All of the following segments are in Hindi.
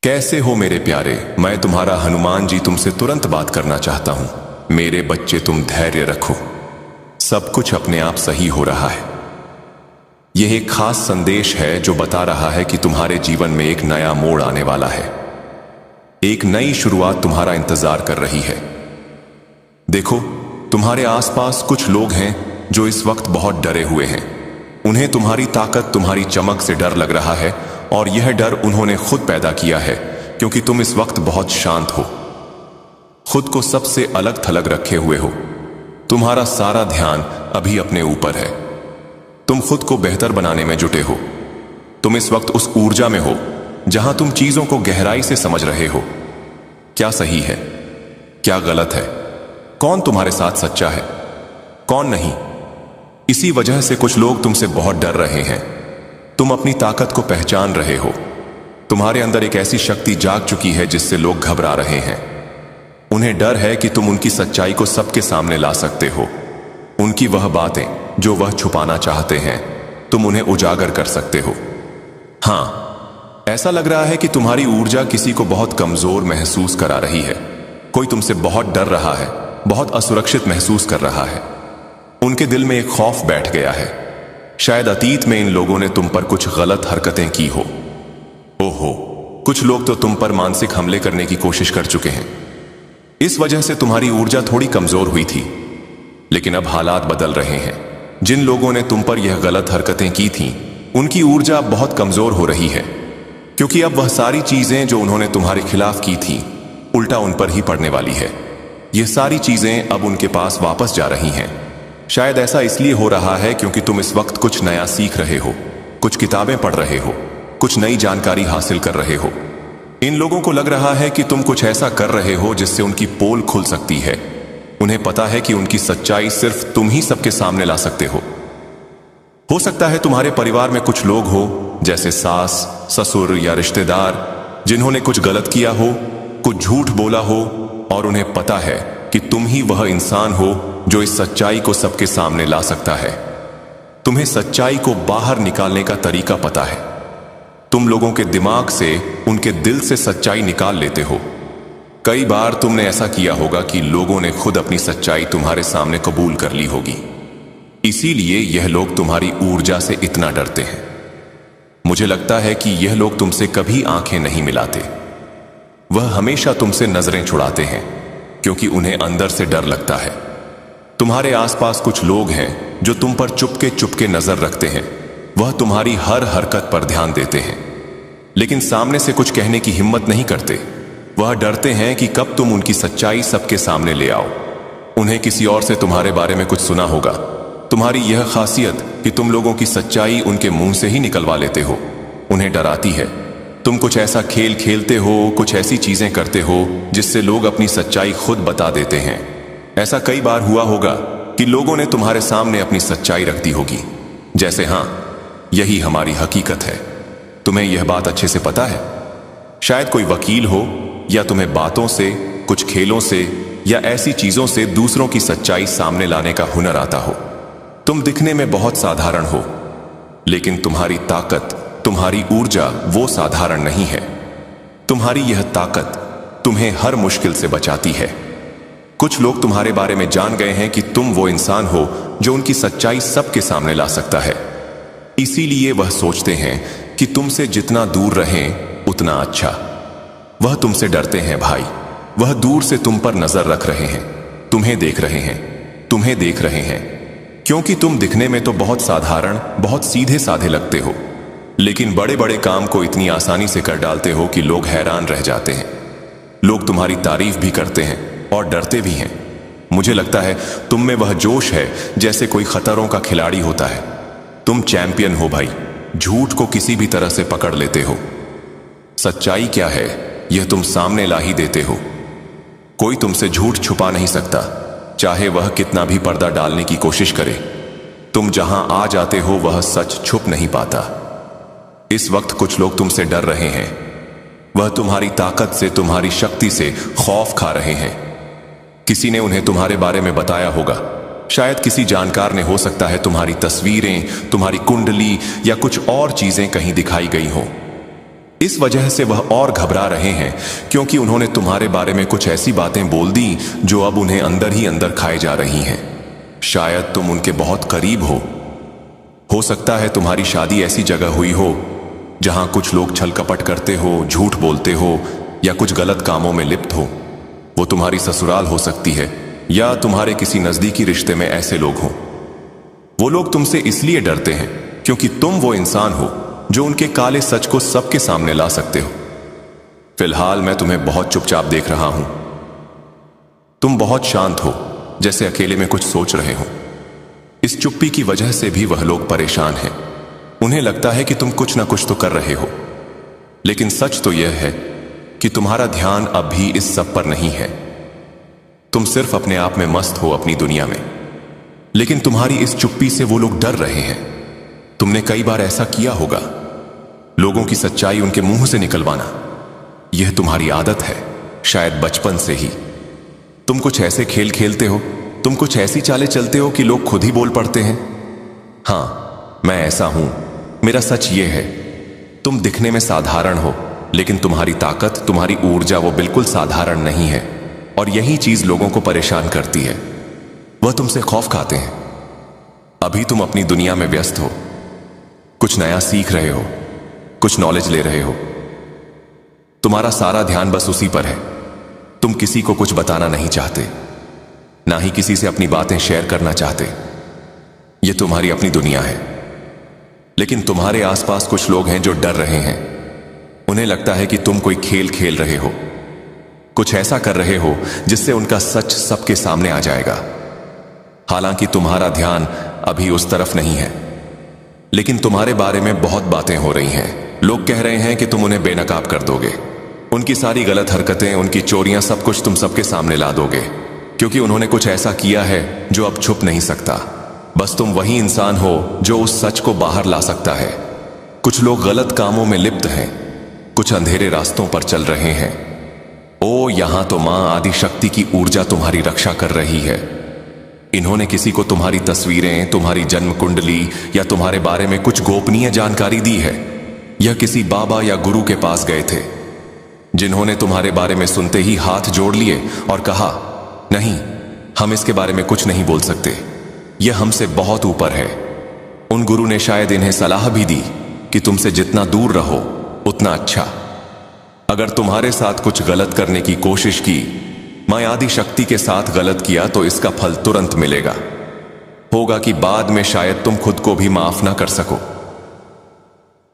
कैसे हो मेरे प्यारे। मैं तुम्हारा हनुमान जी तुमसे तुरंत बात करना चाहता हूं। मेरे बच्चे, तुम धैर्य रखो, सब कुछ अपने आप सही हो रहा है। यह एक खास संदेश है जो बता रहा है कि तुम्हारे जीवन में एक नया मोड़ आने वाला है। एक नई शुरुआत तुम्हारा इंतजार कर रही है। देखो, तुम्हारे आसपास कुछ लोग हैं जो इस वक्त बहुत डरे हुए हैं। उन्हें तुम्हारी ताकत, तुम्हारी चमक से डर लग रहा है, और यह डर उन्होंने खुद पैदा किया है, क्योंकि तुम इस वक्त बहुत शांत हो, खुद को सबसे अलग थलग रखे हुए हो। तुम्हारा सारा ध्यान अभी अपने ऊपर है। तुम खुद को बेहतर बनाने में जुटे हो। तुम इस वक्त उस ऊर्जा में हो जहां तुम चीजों को गहराई से समझ रहे हो। क्या सही है, क्या गलत है, कौन तुम्हारे साथ सच्चा है, कौन नहीं। इसी वजह से कुछ लोग तुमसे बहुत डर रहे हैं। तुम अपनी ताकत को पहचान रहे हो। तुम्हारे अंदर एक ऐसी शक्ति जाग चुकी है जिससे लोग घबरा रहे हैं। उन्हें डर है कि तुम उनकी सच्चाई को सबके सामने ला सकते हो। उनकी वह बातें जो वह छुपाना चाहते हैं, तुम उन्हें उजागर कर सकते हो। हां, ऐसा लग रहा है कि तुम्हारी ऊर्जा किसी को बहुत कमजोर महसूस करा रही है। कोई तुमसे बहुत डर रहा है, बहुत असुरक्षित महसूस कर रहा है। उनके दिल में एक खौफ बैठ गया है। शायद अतीत में इन लोगों ने तुम पर कुछ गलत हरकतें की हो। ओहो, कुछ लोग तो तुम पर मानसिक हमले करने की कोशिश कर चुके हैं। इस वजह से तुम्हारी ऊर्जा थोड़ी कमजोर हुई थी, लेकिन अब हालात बदल रहे हैं। जिन लोगों ने तुम पर यह गलत हरकतें की थीं, उनकी ऊर्जा अब बहुत कमजोर हो रही है, क्योंकि अब वह सारी चीजें जो उन्होंने तुम्हारे खिलाफ की थीं, उल्टा उन पर ही पड़ने वाली है। यह सारी चीजें अब उनके पास वापस जा रही हैं। शायद ऐसा इसलिए हो रहा है क्योंकि तुम इस वक्त कुछ नया सीख रहे हो, कुछ किताबें पढ़ रहे हो, कुछ नई जानकारी हासिल कर रहे हो। इन लोगों को लग रहा है कि तुम कुछ ऐसा कर रहे हो जिससे उनकी पोल खुल सकती है। उन्हें पता है कि उनकी सच्चाई सिर्फ तुम ही सबके सामने ला सकते हो सकता है तुम्हारे परिवार में कुछ लोग हो, जैसे सास, ससुर या रिश्तेदार, जिन्होंने कुछ गलत किया हो, कुछ झूठ बोला हो, और उन्हें पता है कि तुम ही वह इंसान हो जो इस सच्चाई को सबके सामने ला सकता है। तुम्हें सच्चाई को बाहर निकालने का तरीका पता है। तुम लोगों के दिमाग से, उनके दिल से सच्चाई निकाल लेते हो। कई बार तुमने ऐसा किया होगा कि लोगों ने खुद अपनी सच्चाई तुम्हारे सामने कबूल कर ली होगी। इसीलिए यह लोग तुम्हारी ऊर्जा से इतना डरते हैं। मुझे लगता है कि यह लोग तुमसे कभी आंखें नहीं मिलाते। वह हमेशा तुमसे नजरें छुड़ाते हैं, क्योंकि उन्हें अंदर से डर लगता है। तुम्हारे आसपास कुछ लोग हैं जो तुम पर चुपके चुपके नजर रखते हैं। वह तुम्हारी हर हरकत पर ध्यान देते हैं, लेकिन सामने से कुछ कहने की हिम्मत नहीं करते। वह डरते हैं कि कब तुम उनकी सच्चाई सबके सामने ले आओ। उन्हें किसी और से तुम्हारे बारे में कुछ सुना होगा। तुम्हारी यह खासियत कि तुम लोगों की सच्चाई उनके मुंह से ही निकलवा लेते हो, उन्हें डराती है। तुम कुछ ऐसा खेल खेलते हो, कुछ ऐसी चीजें करते हो जिससे लोग अपनी सच्चाई खुद बता देते हैं। ऐसा कई बार हुआ होगा कि लोगों ने तुम्हारे सामने अपनी सच्चाई रख दी होगी, जैसे हां, यही हमारी हकीकत है। तुम्हें यह बात अच्छे से पता है। शायद कोई वकील हो, या तुम्हें बातों से, कुछ खेलों से, या ऐसी चीजों से दूसरों की सच्चाई सामने लाने का हुनर आता हो। तुम दिखने में बहुत साधारण हो, लेकिन तुम्हारी ताकत, तुम्हारी ऊर्जा वो साधारण नहीं है। तुम्हारी यह ताकत तुम्हें हर मुश्किल से बचाती है। कुछ लोग तुम्हारे बारे में जान गए हैं कि तुम वो इंसान हो जो उनकी सच्चाई सबके सामने ला सकता है। इसीलिए वह सोचते हैं कि तुमसे जितना दूर रहें उतना अच्छा। वह तुमसे डरते हैं भाई। वह दूर से तुम पर नजर रख रहे हैं, तुम्हें देख रहे हैं, तुम्हें देख रहे हैं, क्योंकि तुम दिखने में तो बहुत साधारण, बहुत सीधे साधे लगते हो, लेकिन बड़े बड़े काम को इतनी आसानी से कर डालते हो कि लोग हैरान रह जाते हैं। लोग तुम्हारी तारीफ भी करते हैं और डरते भी हैं। मुझे लगता है तुम में वह जोश है जैसे कोई खतरों का खिलाड़ी होता है। तुम चैंपियन हो भाई, झूठ को किसी भी तरह से पकड़ लेते हो। सच्चाई क्या है यह तुम सामने ला ही देते हो। कोई तुमसे झूठ छुपा नहीं सकता, चाहे वह कितना भी पर्दा डालने की कोशिश करे। तुम जहां आ जाते हो वह सच छुप नहीं पाता। इस वक्त कुछ लोग तुमसे डर रहे हैं। वह तुम्हारी ताकत से, तुम्हारी शक्ति से खौफ खा रहे हैं। किसी ने उन्हें तुम्हारे बारे में बताया होगा। शायद किसी जानकार ने, हो सकता है तुम्हारी तस्वीरें, तुम्हारी कुंडली या कुछ और चीजें कहीं दिखाई गई हो। इस वजह से वह और घबरा रहे हैं, क्योंकि उन्होंने तुम्हारे बारे में कुछ ऐसी बातें बोल दी जो अब उन्हें अंदर ही अंदर खाए जा रही हैं। शायद तुम उनके बहुत करीब हो सकता है तुम्हारी शादी ऐसी जगह हुई हो जहां कुछ लोग छल कपट करते हो, झूठ बोलते हो या कुछ गलत कामों में लिप्त हो। वो तुम्हारी ससुराल हो सकती है या तुम्हारे किसी नजदीकी रिश्ते में ऐसे लोग हों। वो लोग तुमसे इसलिए डरते हैं क्योंकि तुम वो इंसान हो जो उनके काले सच को सबके सामने ला सकते हो। फिलहाल मैं तुम्हें बहुत चुपचाप देख रहा हूं। तुम बहुत शांत हो, जैसे अकेले में कुछ सोच रहे हो। इस चुप्पी की वजह से भी वह लोग परेशान हैं। उन्हें लगता है कि तुम कुछ ना कुछ तो कर रहे हो, लेकिन सच तो यह है कि तुम्हारा ध्यान अब भी इस सब पर नहीं है। तुम सिर्फ अपने आप में मस्त हो, अपनी दुनिया में। लेकिन तुम्हारी इस चुप्पी से वो लोग डर रहे हैं। तुमने कई बार ऐसा किया होगा, लोगों की सच्चाई उनके मुंह से निकलवाना। यह तुम्हारी आदत है, शायद बचपन से ही। तुम कुछ ऐसे खेल खेलते हो, तुम कुछ ऐसी चालें चलते हो कि लोग खुद ही बोल पड़ते हैं, हाँ मैं ऐसा हूं। मेरा सच ये है, तुम दिखने में साधारण हो, लेकिन तुम्हारी ताकत, तुम्हारी ऊर्जा वो बिल्कुल साधारण नहीं है। और यही चीज लोगों को परेशान करती है। वह तुमसे खौफ खाते हैं। अभी तुम अपनी दुनिया में व्यस्त हो, कुछ नया सीख रहे हो, कुछ नॉलेज ले रहे हो। तुम्हारा सारा ध्यान बस उसी पर है। तुम किसी को कुछ बताना नहीं चाहते, ना ही किसी से अपनी बातें शेयर करना चाहते। यह तुम्हारी अपनी दुनिया है। लेकिन तुम्हारे आसपास कुछ लोग हैं जो डर रहे हैं। उन्हें लगता है कि तुम कोई खेल खेल रहे हो, कुछ ऐसा कर रहे हो जिससे उनका सच सबके सामने आ जाएगा। हालांकि तुम्हारा ध्यान अभी उस तरफ नहीं है, लेकिन तुम्हारे बारे में बहुत बातें हो रही हैं। लोग कह रहे हैं कि तुम उन्हें बेनकाब कर दोगे। उनकी सारी गलत हरकतें, उनकी चोरियां, सब कुछ तुम सबके सामने ला दोगे, क्योंकि उन्होंने कुछ ऐसा किया है जो अब छुप नहीं सकता। बस तुम वही इंसान हो जो उस सच को बाहर ला सकता है। कुछ लोग गलत कामों में लिप्त हैं, कुछ अंधेरे रास्तों पर चल रहे हैं। ओ, यहां तो मां आदि शक्ति की ऊर्जा तुम्हारी रक्षा कर रही है। इन्होंने किसी को तुम्हारी तस्वीरें, तुम्हारी जन्म कुंडली या तुम्हारे बारे में कुछ गोपनीय जानकारी दी है। यह किसी बाबा या गुरु के पास गए थे, जिन्होंने तुम्हारे बारे में सुनते ही हाथ जोड़ लिए और कहा, नहीं, हम इसके बारे में कुछ नहीं बोल सकते, यह हमसे बहुत ऊपर है। उन गुरु ने शायद इन्हें सलाह भी दी कि तुमसे जितना दूर रहो उतना अच्छा। अगर तुम्हारे साथ कुछ गलत करने की कोशिश की, मां आदि शक्ति के साथ गलत किया, तो इसका फल तुरंत मिलेगा। होगा कि बाद में शायद तुम खुद को भी माफ ना कर सको।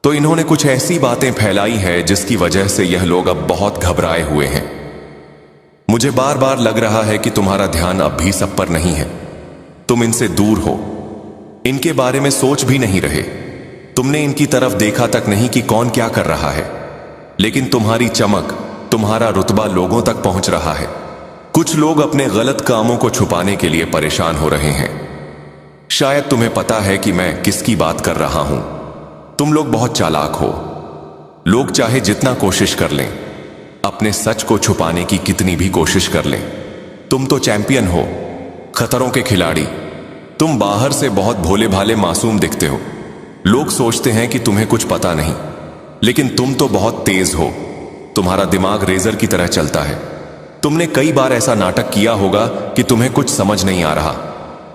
तो इन्होंने कुछ ऐसी बातें फैलाई है जिसकी वजह से यह लोग अब बहुत घबराए हुए हैं। मुझे बार बार लग रहा है कि तुम्हारा ध्यान अब भी सब पर नहीं है। तुम इनसे दूर हो, इनके बारे में सोच भी नहीं रहे। तुमने इनकी तरफ देखा तक नहीं कि कौन क्या कर रहा है, लेकिन तुम्हारी चमक, तुम्हारा रुतबा लोगों तक पहुंच रहा है। कुछ लोग अपने गलत कामों को छुपाने के लिए परेशान हो रहे हैं। शायद तुम्हें पता है कि मैं किसकी बात कर रहा हूं। तुम लोग बहुत चालाक हो। लोग चाहे जितना कोशिश कर लें, अपने सच को छुपाने की कितनी भी कोशिश कर लें, तुम तो चैंपियन हो, खतरों के खिलाड़ी। तुम बाहर से बहुत भोले भाले मासूम दिखते हो। लोग सोचते हैं कि तुम्हें कुछ पता नहीं, लेकिन तुम तो बहुत तेज हो। तुम्हारा दिमाग रेजर की तरह चलता है। तुमने कई बार ऐसा नाटक किया होगा कि तुम्हें कुछ समझ नहीं आ रहा,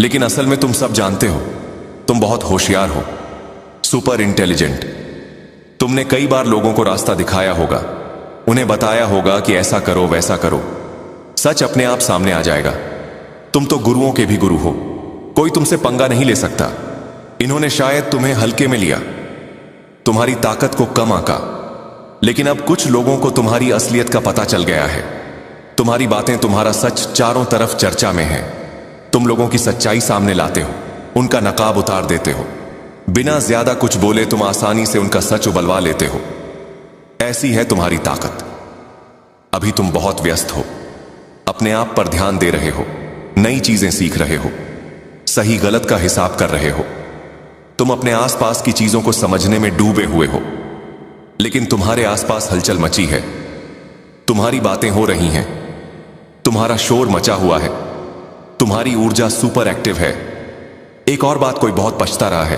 लेकिन असल में तुम सब जानते हो। तुम बहुत होशियार हो, सुपर इंटेलिजेंट। तुमने कई बार लोगों को रास्ता दिखाया होगा, उन्हें बताया होगा कि ऐसा करो, वैसा करो। सच अपने आप सामने आ जाएगा। तुम तो गुरुओं के भी गुरु हो, कोई तुमसे पंगा नहीं ले सकता। इन्होंने शायद तुम्हें हल्के में लिया, तुम्हारी ताकत को कम आंका, लेकिन अब कुछ लोगों को तुम्हारी असलियत का पता चल गया है। तुम्हारी बातें, तुम्हारा सच चारों तरफ चर्चा में है। तुम लोगों की सच्चाई सामने लाते हो, उनका नकाब उतार देते हो। बिना ज्यादा कुछ बोले तुम आसानी से उनका सच उबलवा लेते हो। ऐसी है तुम्हारी ताकत। अभी तुम बहुत व्यस्त हो, अपने आप पर ध्यान दे रहे हो, नई चीजें सीख रहे हो, सही गलत का हिसाब कर रहे हो। तुम अपने आसपास की चीजों को समझने में डूबे हुए हो, लेकिन तुम्हारे आसपास हलचल मची है। तुम्हारी बातें हो रही हैं, तुम्हारा शोर मचा हुआ है, तुम्हारी ऊर्जा सुपर एक्टिव है। एक और बात, कोई बहुत पछता रहा है।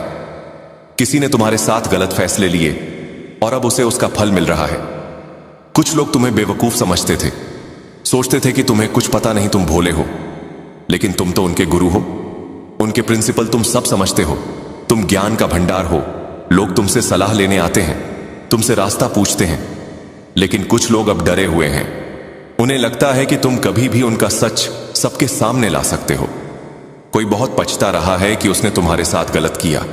किसी ने तुम्हारे साथ गलत फैसले लिए, और अब उसे उसका फल मिल रहा है। कुछ लोग तुम्हें बेवकूफ समझते थे, सोचते थे कि तुम्हें कुछ पता नहीं, तुम भोले हो, लेकिन तुम तो उनके गुरु हो। उनके प्रिंसिपल तुम सब समझते हो, तुम ज्ञान का भंडार हो। लोग तुमसे सलाह लेने आते हैं, तुमसे रास्ता पूछते हैं, लेकिन कुछ लोग अब डरे हुए हैं। उन्हें लगता है कि तुम कभी भी उनका सच सबके सामने ला सकते हो। कोई बहुत पछता रहा है कि उसने तुम्हारे साथ गलत किया।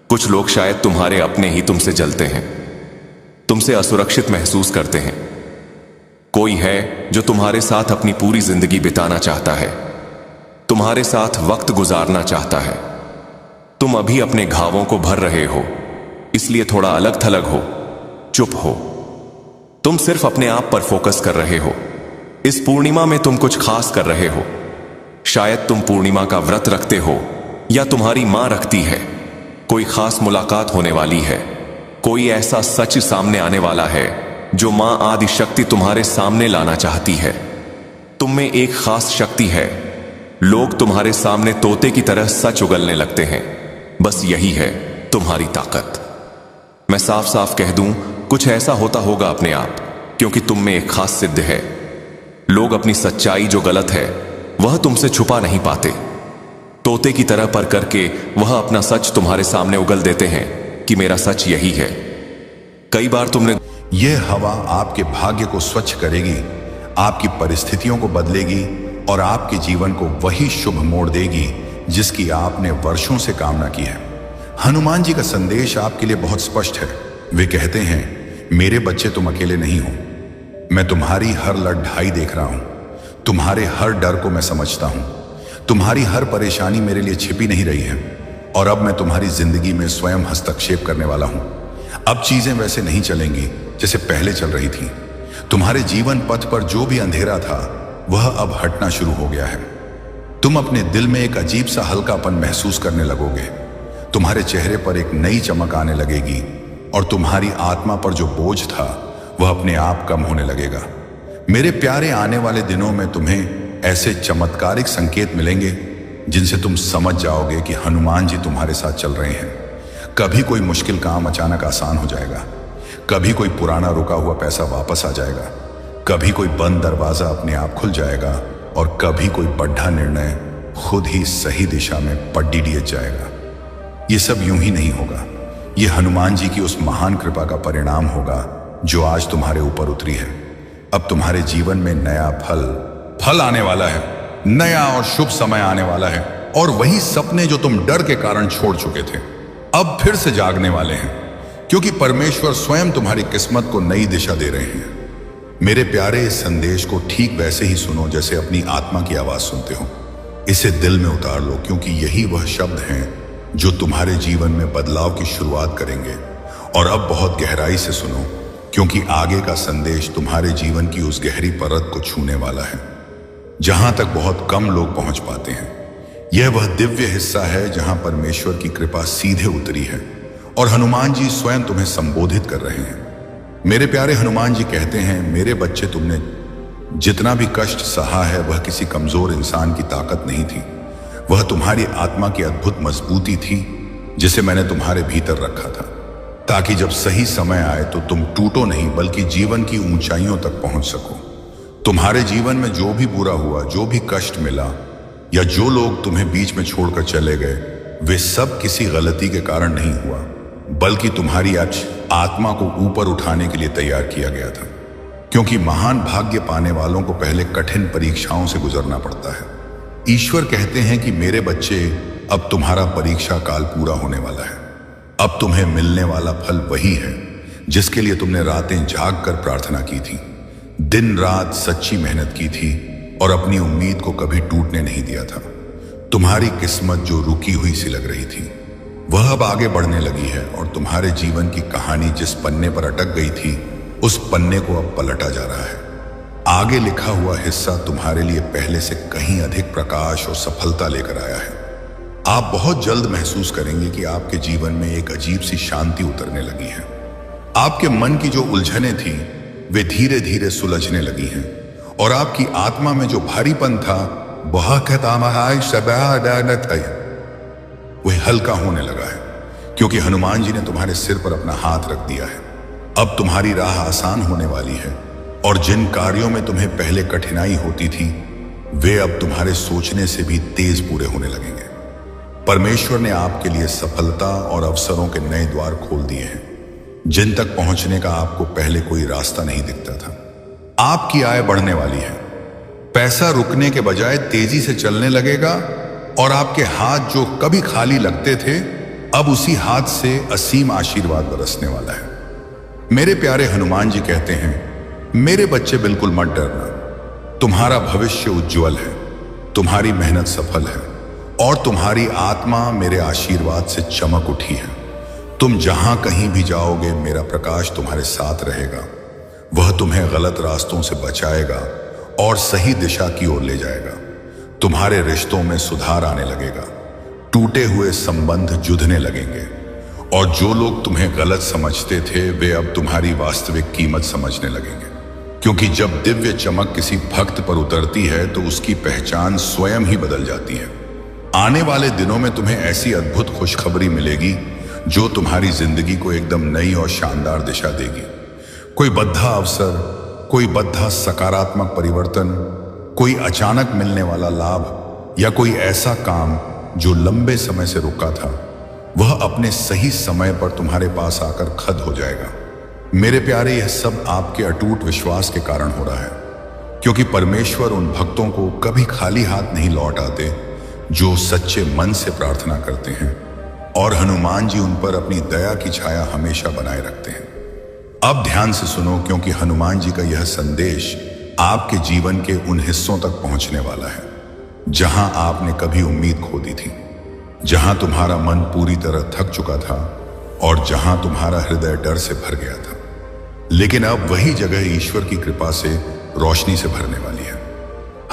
कुछ लोग शायद तुम्हारे अपने ही तुमसे जलते हैं, तुमसे असुरक्षित महसूस करते हैं। कोई है जो तुम्हारे साथ अपनी पूरी जिंदगी बिताना चाहता है, तुम्हारे साथ वक्त गुजारना चाहता है। तुम अभी अपने घावों को भर रहे हो, इसलिए थोड़ा अलग थलग हो, चुप हो। तुम सिर्फ अपने आप पर फोकस कर रहे हो। इस पूर्णिमा में तुम कुछ खास कर रहे हो। शायद तुम पूर्णिमा का व्रत रखते हो, या तुम्हारी मां रखती है। कोई खास मुलाकात होने वाली है, कोई ऐसा सच सामने आने वाला है जो मां आदि शक्ति तुम्हारे सामने लाना चाहती है। तुम में एक खास शक्ति है। लोग तुम्हारे सामने तोते की तरह सच उगलने लगते हैं। बस यही है तुम्हारी ताकत। मैं साफ साफ कह दूं, कुछ ऐसा होता होगा अपने आप, क्योंकि तुम में एक खास सिद्ध है। लोग अपनी सच्चाई जो गलत है वह तुमसे छुपा नहीं पाते। तोते की तरह पर करके वह अपना सच तुम्हारे सामने उगल देते हैं कि मेरा सच यही है। कई बार तुमने यह हवा आपके भाग्य को स्वच्छ करेगी, आपकी परिस्थितियों को बदलेगी और आपके जीवन को वही शुभ मोड़ देगी जिसकी आपने वर्षों से कामना की है। हनुमान जी का संदेश आपके लिए बहुत स्पष्ट है। वे कहते हैं, मेरे बच्चे तुम अकेले नहीं हो। मैं तुम्हारी हर लड़ाई देख रहा हूं, तुम्हारे हर डर को मैं समझता हूं, तुम्हारी हर परेशानी मेरे लिए छिपी नहीं रही है, और अब मैं तुम्हारी जिंदगी में स्वयं हस्तक्षेप करने वाला हूं। अब चीजें वैसे नहीं चलेंगी जैसे पहले चल रही थी। तुम्हारे जीवन पथ पर जो भी अंधेरा था वह अब हटना शुरू हो गया है। तुम अपने दिल में एक अजीब सा हल्कापन महसूस करने लगोगे। तुम्हारे चेहरे पर एक नई चमक आने लगेगी और तुम्हारी आत्मा पर जो बोझ था वह अपने आप कम होने लगेगा। मेरे प्यारे, आने वाले दिनों में तुम्हें ऐसे चमत्कारिक संकेत मिलेंगे जिनसे तुम समझ जाओगे कि हनुमान जी तुम्हारे साथ चल रहे हैं। कभी कोई मुश्किल काम अचानक आसान हो जाएगा, कभी कोई पुराना रुका हुआ पैसा वापस आ जाएगा, कभी कोई बंद दरवाजा अपने आप खुल जाएगा, और कभी कोई बड़ा निर्णय खुद ही सही दिशा में पड्डी दिए जाएगा। ये सब यूं ही नहीं होगा, ये हनुमान जी की उस महान कृपा का परिणाम होगा जो आज तुम्हारे ऊपर उतरी है। अब तुम्हारे जीवन में नया फल आने वाला है, नया और शुभ समय आने वाला है, और वही सपने जो तुम डर के कारण छोड़ चुके थे अब फिर से जागने वाले हैं, क्योंकि परमेश्वर स्वयं तुम्हारी किस्मत को नई दिशा दे रहे हैं। मेरे प्यारे, इस संदेश को ठीक वैसे ही सुनो जैसे अपनी आत्मा की आवाज सुनते हो। इसे दिल में उतार लो, क्योंकि यही वह शब्द हैं जो तुम्हारे जीवन में बदलाव की शुरुआत करेंगे। और अब बहुत गहराई से सुनो, क्योंकि आगे का संदेश तुम्हारे जीवन की उस गहरी परत को छूने वाला है जहां तक बहुत कम लोग पहुंच पाते हैं। यह वह दिव्य हिस्सा है जहां परमेश्वर की कृपा सीधे उतरी है और हनुमान जी स्वयं तुम्हें संबोधित कर रहे हैं। मेरे प्यारे, हनुमान जी कहते हैं, मेरे बच्चे, तुमने जितना भी कष्ट सहा है वह किसी कमजोर इंसान की ताकत नहीं थी। वह तुम्हारी आत्मा की अद्भुत मजबूती थी जिसे मैंने तुम्हारे भीतर रखा था, ताकि जब सही समय आए तो तुम टूटो नहीं बल्कि जीवन की ऊंचाइयों तक पहुंच सको। तुम्हारे जीवन में जो भी बुरा हुआ, जो भी कष्ट मिला, या जो लोग तुम्हें बीच में छोड़कर चले गए, वे सब किसी गलती के कारण नहीं हुआ, बल्कि तुम्हारी आत्मा को ऊपर उठाने के लिए तैयार किया गया था। क्योंकि महान भाग्य पाने वालों को पहले कठिन परीक्षाओं से गुजरना पड़ता है। ईश्वर कहते हैं कि मेरे बच्चे, अब तुम्हारा परीक्षा काल पूरा होने वाला है। अब तुम्हें मिलने वाला फल वही है जिसके लिए तुमने रातें जाग कर प्रार्थना की थी, दिन रात सच्ची मेहनत की थी और अपनी उम्मीद को कभी टूटने नहीं दिया था। तुम्हारी किस्मत जो रुकी हुई सी लग रही थी वह अब आगे बढ़ने लगी है, और तुम्हारे जीवन की कहानी जिस पन्ने पर अटक गई थी उस पन्ने को अब पलटा जा रहा है। आगे लिखा हुआ हिस्सा तुम्हारे लिए पहले से कहीं अधिक प्रकाश और सफलता लेकर आया है। आप बहुत जल्द महसूस करेंगे कि आपके जीवन में एक अजीब सी शांति उतरने लगी है। आपके मन की जो उलझनें थी वे धीरे धीरे सुलझने लगी हैं, और आपकी आत्मा में जो भारीपन था वह हल्का होने लगा है। क्योंकि हनुमान जी ने तुम्हारे सिर पर अपना हाथ रख दिया है। अब तुम्हारी राह आसान होने वाली है और जिन कार्यों में तुम्हें पहले कठिनाई होती थी वे अब तुम्हारे सोचने से भी तेज पूरे होने लगेंगे। परमेश्वर ने आपके लिए सफलता और अवसरों के नए द्वार खोल दिए हैं जिन तक पहुंचने का आपको पहले कोई रास्ता नहीं दिखता था। आपकी आय बढ़ने वाली है, पैसा रुकने के बजाय तेजी से चलने लगेगा और आपके हाथ जो कभी खाली लगते थे अब उसी हाथ से असीम आशीर्वाद बरसने वाला है। मेरे प्यारे हनुमान जी कहते हैं, मेरे बच्चे बिल्कुल मत डरना, तुम्हारा भविष्य उज्जवल है, तुम्हारी मेहनत सफल है और तुम्हारी आत्मा मेरे आशीर्वाद से चमक उठी है। तुम जहां कहीं भी जाओगे मेरा प्रकाश तुम्हारे साथ रहेगा, वह तुम्हें गलत रास्तों से बचाएगा और सही दिशा की ओर ले जाएगा। तुम्हारे रिश्तों में सुधार आने लगेगा, टूटे हुए संबंध जुड़ने लगेंगे और जो लोग तुम्हें गलत समझते थे वे अब तुम्हारी वास्तविक कीमत समझने लगेंगे। क्योंकि जब दिव्य चमक किसी भक्त पर उतरती है तो उसकी पहचान स्वयं ही बदल जाती है। आने वाले दिनों में तुम्हें ऐसी अद्भुत खुशखबरी मिलेगी जो तुम्हारी जिंदगी को एकदम नई और शानदार दिशा देगी। कोई बद्धा अवसर, कोई बद्धा सकारात्मक परिवर्तन, कोई अचानक मिलने वाला लाभ या कोई ऐसा काम जो लंबे समय से रुका था वह अपने सही समय पर तुम्हारे पास आकर खद हो जाएगा। मेरे प्यारे, यह सब आपके अटूट विश्वास के कारण हो रहा है, क्योंकि परमेश्वर उन भक्तों को कभी खाली हाथ नहीं लौट आते जो सच्चे मन से प्रार्थना करते हैं और हनुमान जी उन पर अपनी दया की छाया हमेशा बनाए रखते हैं। अब ध्यान से सुनो, क्योंकि हनुमान जी का यह संदेश आपके जीवन के उन हिस्सों तक पहुंचने वाला है जहां आपने कभी उम्मीद खो दी थी, जहां तुम्हारा मन पूरी तरह थक चुका था और जहां तुम्हारा हृदय डर से भर गया था। लेकिन अब वही जगह ईश्वर की कृपा से रोशनी से भरने वाली है।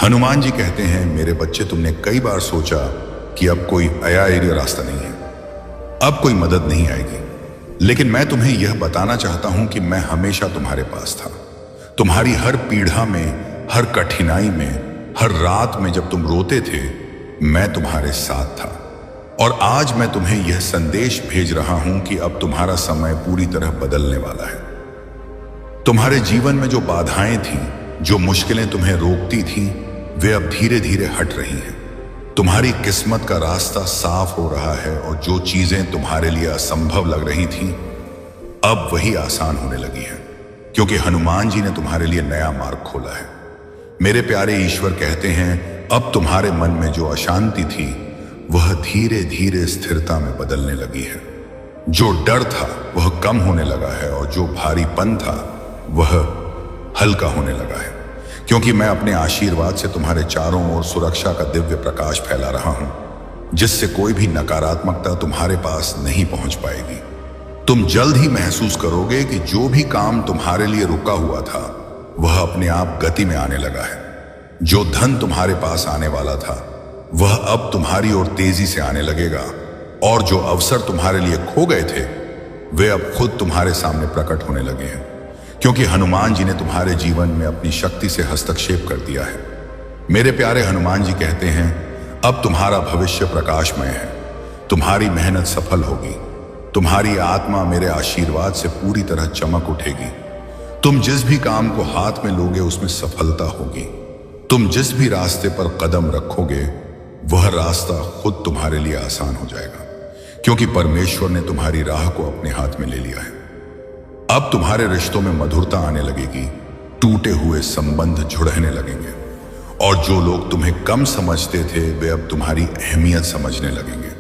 हनुमान जी कहते हैं, मेरे बच्चे, तुमने कई बार सोचा कि अब कोई आया रास्ता नहीं है, अब कोई मदद नहीं आएगी, लेकिन मैं तुम्हें यह बताना चाहता हूं कि मैं हमेशा तुम्हारे पास था। तुम्हारी हर पीड़ा में, हर कठिनाई में, हर रात में जब तुम रोते थे मैं तुम्हारे साथ था। और आज मैं तुम्हें यह संदेश भेज रहा हूं कि अब तुम्हारा समय पूरी तरह बदलने वाला है। तुम्हारे जीवन में जो बाधाएं थीं, जो मुश्किलें तुम्हें रोकती थीं, वे अब धीरे धीरे हट रही हैं। तुम्हारी किस्मत का रास्ता साफ हो रहा है और जो चीजें तुम्हारे लिए असंभव लग रही थीं अब वही आसान होने लगी हैं, क्योंकि हनुमान जी ने तुम्हारे लिए नया मार्ग खोला है। मेरे प्यारे, ईश्वर कहते हैं, अब तुम्हारे मन में जो अशांति थी वह धीरे धीरे स्थिरता में बदलने लगी है। जो डर था वह कम होने लगा है और जो भारीपन था वह हल्का होने लगा है, क्योंकि मैं अपने आशीर्वाद से तुम्हारे चारों ओर सुरक्षा का दिव्य प्रकाश फैला रहा हूं, जिससे कोई भी नकारात्मकता तुम्हारे पास नहीं पहुंच पाएगी। तुम जल्द ही महसूस करोगे कि जो भी काम तुम्हारे लिए रुका हुआ था वह अपने आप गति में आने लगा है। जो धन तुम्हारे पास आने वाला था वह अब तुम्हारी ओर तेजी से आने लगेगा और जो अवसर तुम्हारे लिए खो गए थे वे अब खुद तुम्हारे सामने प्रकट होने लगे हैं, क्योंकि हनुमान जी ने तुम्हारे जीवन में अपनी शक्ति से हस्तक्षेप कर दिया है। मेरे प्यारे, हनुमान जी कहते हैं, अब तुम्हारा भविष्य प्रकाशमय है, तुम्हारी मेहनत सफल होगी, तुम्हारी आत्मा मेरे आशीर्वाद से पूरी तरह चमक उठेगी। तुम जिस भी काम को हाथ में लोगे उसमें सफलता होगी। तुम जिस भी रास्ते पर कदम रखोगे वह रास्ता खुद तुम्हारे लिए आसान हो जाएगा, क्योंकि परमेश्वर ने तुम्हारी राह को अपने हाथ में ले लिया है। अब तुम्हारे रिश्तों में मधुरता आने लगेगी, टूटे हुए संबंध जुड़ने लगेंगे और जो लोग तुम्हें कम समझते थे वे अब तुम्हारी अहमियत समझने लगेंगे,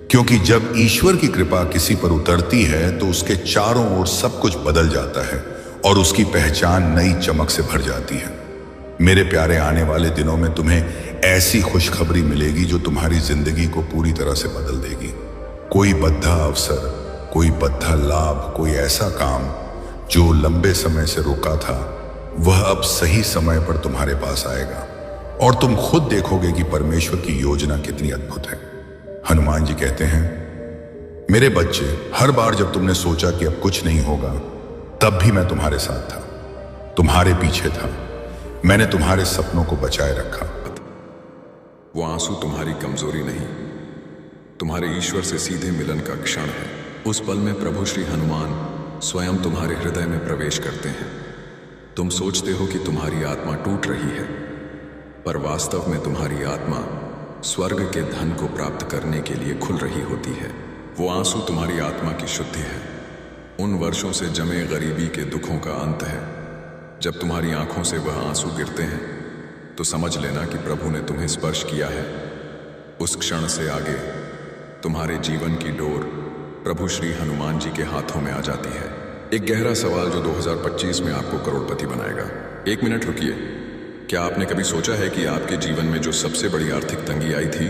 क्योंकि जब ईश्वर की कृपा किसी पर उतरती है तो उसके चारों ओर सब कुछ बदल जाता है और उसकी पहचान नई चमक से भर जाती है। मेरे प्यारे, आने वाले दिनों में तुम्हें ऐसी खुशखबरी मिलेगी जो तुम्हारी जिंदगी को पूरी तरह से बदल देगी। कोई बद्धा अवसर, कोई बद्धा लाभ, कोई ऐसा काम जो लंबे समय से रुका था वह अब सही समय पर तुम्हारे पास आएगा और तुम खुद देखोगे कि परमेश्वर की योजना कितनी अद्भुत है। हनुमान जी कहते हैं, मेरे बच्चे, हर बार जब तुमने सोचा कि अब कुछ नहीं होगा तब भी मैं तुम्हारे साथ था, तुम्हारे पीछे था, मैंने तुम्हारे सपनों को बचाए रखा। वो आंसू तुम्हारी कमजोरी नहीं, तुम्हारे ईश्वर से सीधे मिलन का क्षण है। उस पल में प्रभु श्री हनुमान स्वयं तुम्हारे हृदय में प्रवेश करते हैं। तुम सोचते हो कि तुम्हारी आत्मा टूट रही है, पर वास्तव में तुम्हारी आत्मा स्वर्ग के धन को प्राप्त करने के लिए खुल रही होती है। वो आंसू तुम्हारी आत्मा की शुद्धि है, उन वर्षों से जमे गरीबी के दुखों का अंत है। जब तुम्हारी आंखों से वह आंसू गिरते हैं तो समझ लेना कि प्रभु ने तुम्हें स्पर्श किया है। उस क्षण से आगे तुम्हारे जीवन की डोर प्रभु श्री हनुमान जी के हाथों में आ जाती है। एक गहरा सवाल जो 2025 में आपको करोड़पति बनाएगा। 1 मिनट रुकिए। क्या आपने कभी सोचा है कि आपके जीवन में जो सबसे बड़ी आर्थिक तंगी आई थी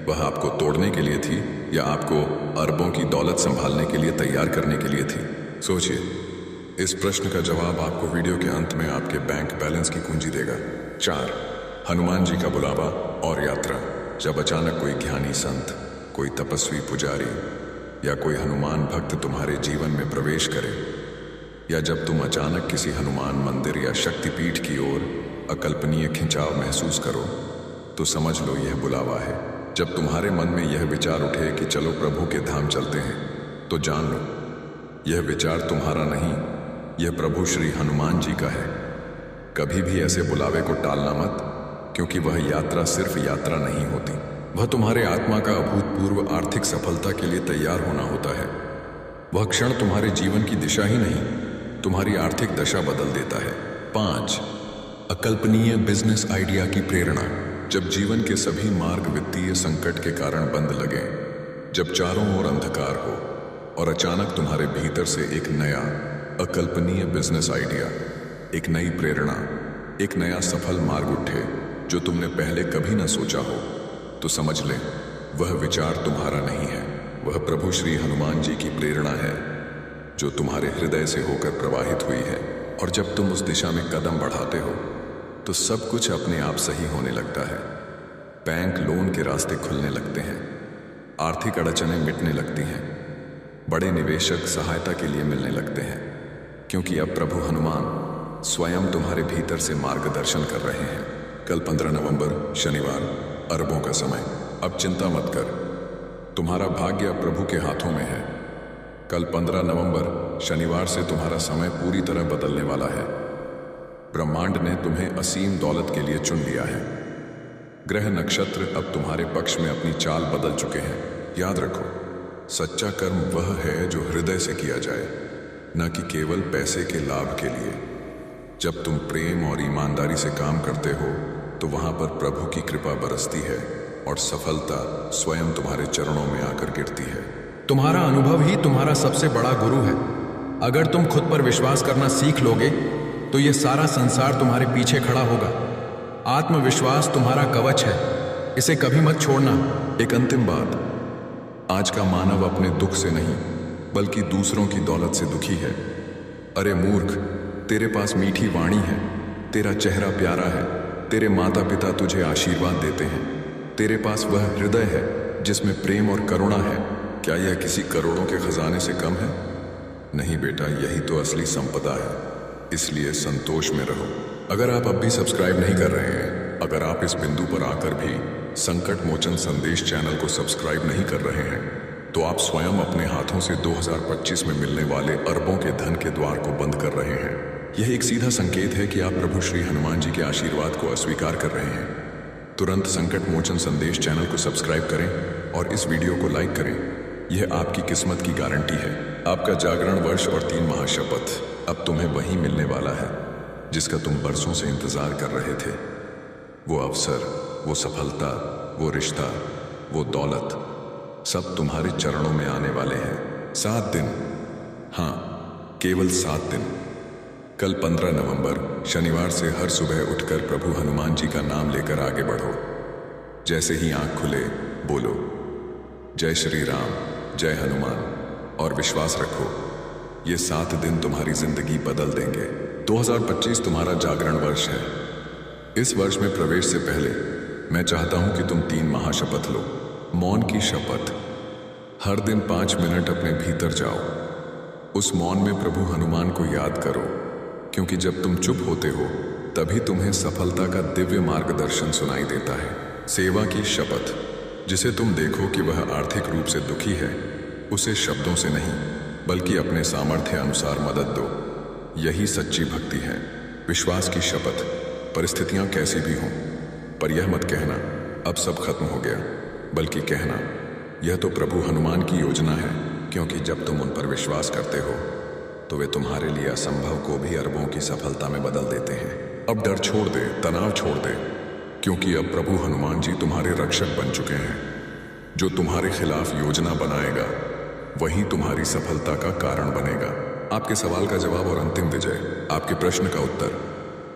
वह आपको तोड़ने के लिए थी या आपको अरबों की दौलत संभालने के लिए तैयार करने के लिए थी? सोचिए। इस प्रश्न का जवाब आपको वीडियो के अंत में आपके बैंक बैलेंस की कुंजी देगा। 4. हनुमान जी का बुलावा और यात्रा। जब अचानक कोई ज्ञानी संत, कोई तपस्वी पुजारी या कोई हनुमान भक्त तुम्हारे जीवन में प्रवेश करे, या जब तुम अचानक किसी हनुमान मंदिर या शक्तिपीठ की ओर अकल्पनीय खिंचाव महसूस करो, तो समझ लो यह बुलावा है। जब तुम्हारे मन में यह विचार उठे कि चलो प्रभु के धाम चलते हैं, तो जान लो यह विचार तुम्हारा नहीं, यह प्रभु श्री हनुमान जी का है। कभी भी ऐसे बुलावे को टालना मत, क्योंकि वह यात्रा सिर्फ यात्रा नहीं होती, वह तुम्हारे आत्मा का अभूतपूर्व आर्थिक सफलता के लिए तैयार होना होता है। वह क्षण तुम्हारे जीवन की दिशा ही नहीं, तुम्हारी आर्थिक दशा बदल देता है। 5. अकल्पनीय बिजनेस आइडिया की प्रेरणा। जब जीवन के सभी मार्ग वित्तीय संकट के कारण बंद लगे, जब चारों ओर अंधकार हो और अचानक तुम्हारे भीतर से एक नया अकल्पनीय बिजनेस आइडिया, एक नई प्रेरणा, एक नया सफल मार्ग उठे जो तुमने पहले कभी न सोचा हो, तो समझ ले वह विचार तुम्हारा नहीं है, वह प्रभु श्री हनुमान जी की प्रेरणा है जो तुम्हारे हृदय से होकर प्रवाहित हुई है। और जब तुम उस दिशा में कदम बढ़ाते हो तो सब कुछ अपने आप सही होने लगता है। बैंक लोन के रास्ते खुलने लगते हैं, आर्थिक अड़चनें मिटने लगती हैं, बड़े निवेशक सहायता के लिए मिलने लगते हैं, क्योंकि अब प्रभु हनुमान स्वयं तुम्हारे भीतर से मार्गदर्शन कर रहे हैं। कल 15 नवंबर शनिवार, अरबों का समय। अब चिंता मत कर, तुम्हारा भाग्य अब प्रभु के हाथों में है। कल 15 नवंबर शनिवार से तुम्हारा समय पूरी तरह बदलने वाला है। ब्रह्मांड ने तुम्हें असीम दौलत के लिए चुन लिया है। ग्रह नक्षत्र अब तुम्हारे पक्ष में अपनी चाल बदल चुके हैं। याद रखो, सच्चा कर्म वह है जो हृदय से किया जाए, न कि केवल पैसे के लाभ के लिए। जब तुम प्रेम और ईमानदारी से काम करते हो तो वहां पर प्रभु की कृपा बरसती है और सफलता स्वयं तुम्हारे चरणों में आकर गिरती है। तुम्हारा अनुभव ही तुम्हारा सबसे बड़ा गुरु है। अगर तुम खुद पर विश्वास करना सीख लोगे तो यह सारा संसार तुम्हारे पीछे खड़ा होगा। आत्मविश्वास तुम्हारा कवच है, इसे कभी मत छोड़ना। एक अंतिम बात, आज का मानव अपने दुख से नहीं बल्कि दूसरों की दौलत से दुखी है। अरे मूर्ख, तेरे पास मीठी वाणी है, तेरा चेहरा प्यारा है, तेरे माता पिता तुझे आशीर्वाद देते हैं, तेरे पास वह हृदय है जिसमें प्रेम और करुणा है। क्या यह किसी करोड़ों के खजाने से कम है? नहीं बेटा, यही तो असली संपदा है। इसलिए संतोष में रहो। अगर आप अब भी सब्सक्राइब नहीं कर रहे हैं, अगर आप इस बिंदु पर आकर भी संकट मोचन संदेश चैनल को सब्सक्राइब नहीं कर रहे हैं, तो आप स्वयं अपने हाथों से 2025 में मिलने वाले अरबों के धन के द्वार को बंद कर रहे हैं। यह एक सीधा संकेत है कि आप प्रभु श्री हनुमान जी के आशीर्वाद को अस्वीकार कर रहे हैं। तुरंत संकट मोचन संदेश चैनल को सब्सक्राइब करें और इस वीडियो को लाइक करें। यह आपकी किस्मत की गारंटी है। आपका जागरण वर्ष और 3 महाशपथ अब तुम्हें वही मिलने वाला है जिसका तुम बरसों से इंतजार कर रहे थे। वो अवसर, वो सफलता, वो रिश्ता, वो दौलत, सब तुम्हारे चरणों में आने वाले हैं। 7 दिन, हाँ, केवल 7 दिन। कल 15 नवंबर शनिवार से हर सुबह उठकर प्रभु हनुमान जी का नाम लेकर आगे बढ़ो। जैसे ही आंख खुले बोलो जय श्री राम, जय हनुमान, और विश्वास रखो ये 7 दिन तुम्हारी जिंदगी बदल देंगे। 2025 तुम्हारा जागरण वर्ष है। इस वर्ष में प्रवेश से पहले मैं चाहता हूं कि तुम 3 महाशपथ लो। मौन की शपथ। हर दिन 5 मिनट अपने भीतर जाओ। उस मौन में प्रभु हनुमान को याद करो, क्योंकि जब तुम चुप होते हो तभी तुम्हें सफलता का दिव्य मार्गदर्शन सुनाई देता है। सेवा की शपथ। जिसे तुम देखो कि वह आर्थिक रूप से दुखी है, उसे शब्दों से नहीं बल्कि अपने सामर्थ्य अनुसार मदद दो। यही सच्ची भक्ति है। विश्वास की शपथ, परिस्थितियां कैसी भी हों, पर यह मत कहना अब सब खत्म हो गया, बल्कि कहना यह तो प्रभु हनुमान की योजना है, क्योंकि जब तुम उन पर विश्वास करते हो तो वे तुम्हारे लिए असंभव को भी अरबों की सफलता में बदल देते हैं। अब डर छोड़ दे, तनाव छोड़ दे, क्योंकि अब प्रभु हनुमान जी तुम्हारे रक्षक बन चुके हैं। जो तुम्हारे खिलाफ योजना बनाएगा वही तुम्हारी सफलता का कारण बनेगा। आपके सवाल का जवाब और अंतिम विजय, आपके प्रश्न का उत्तर,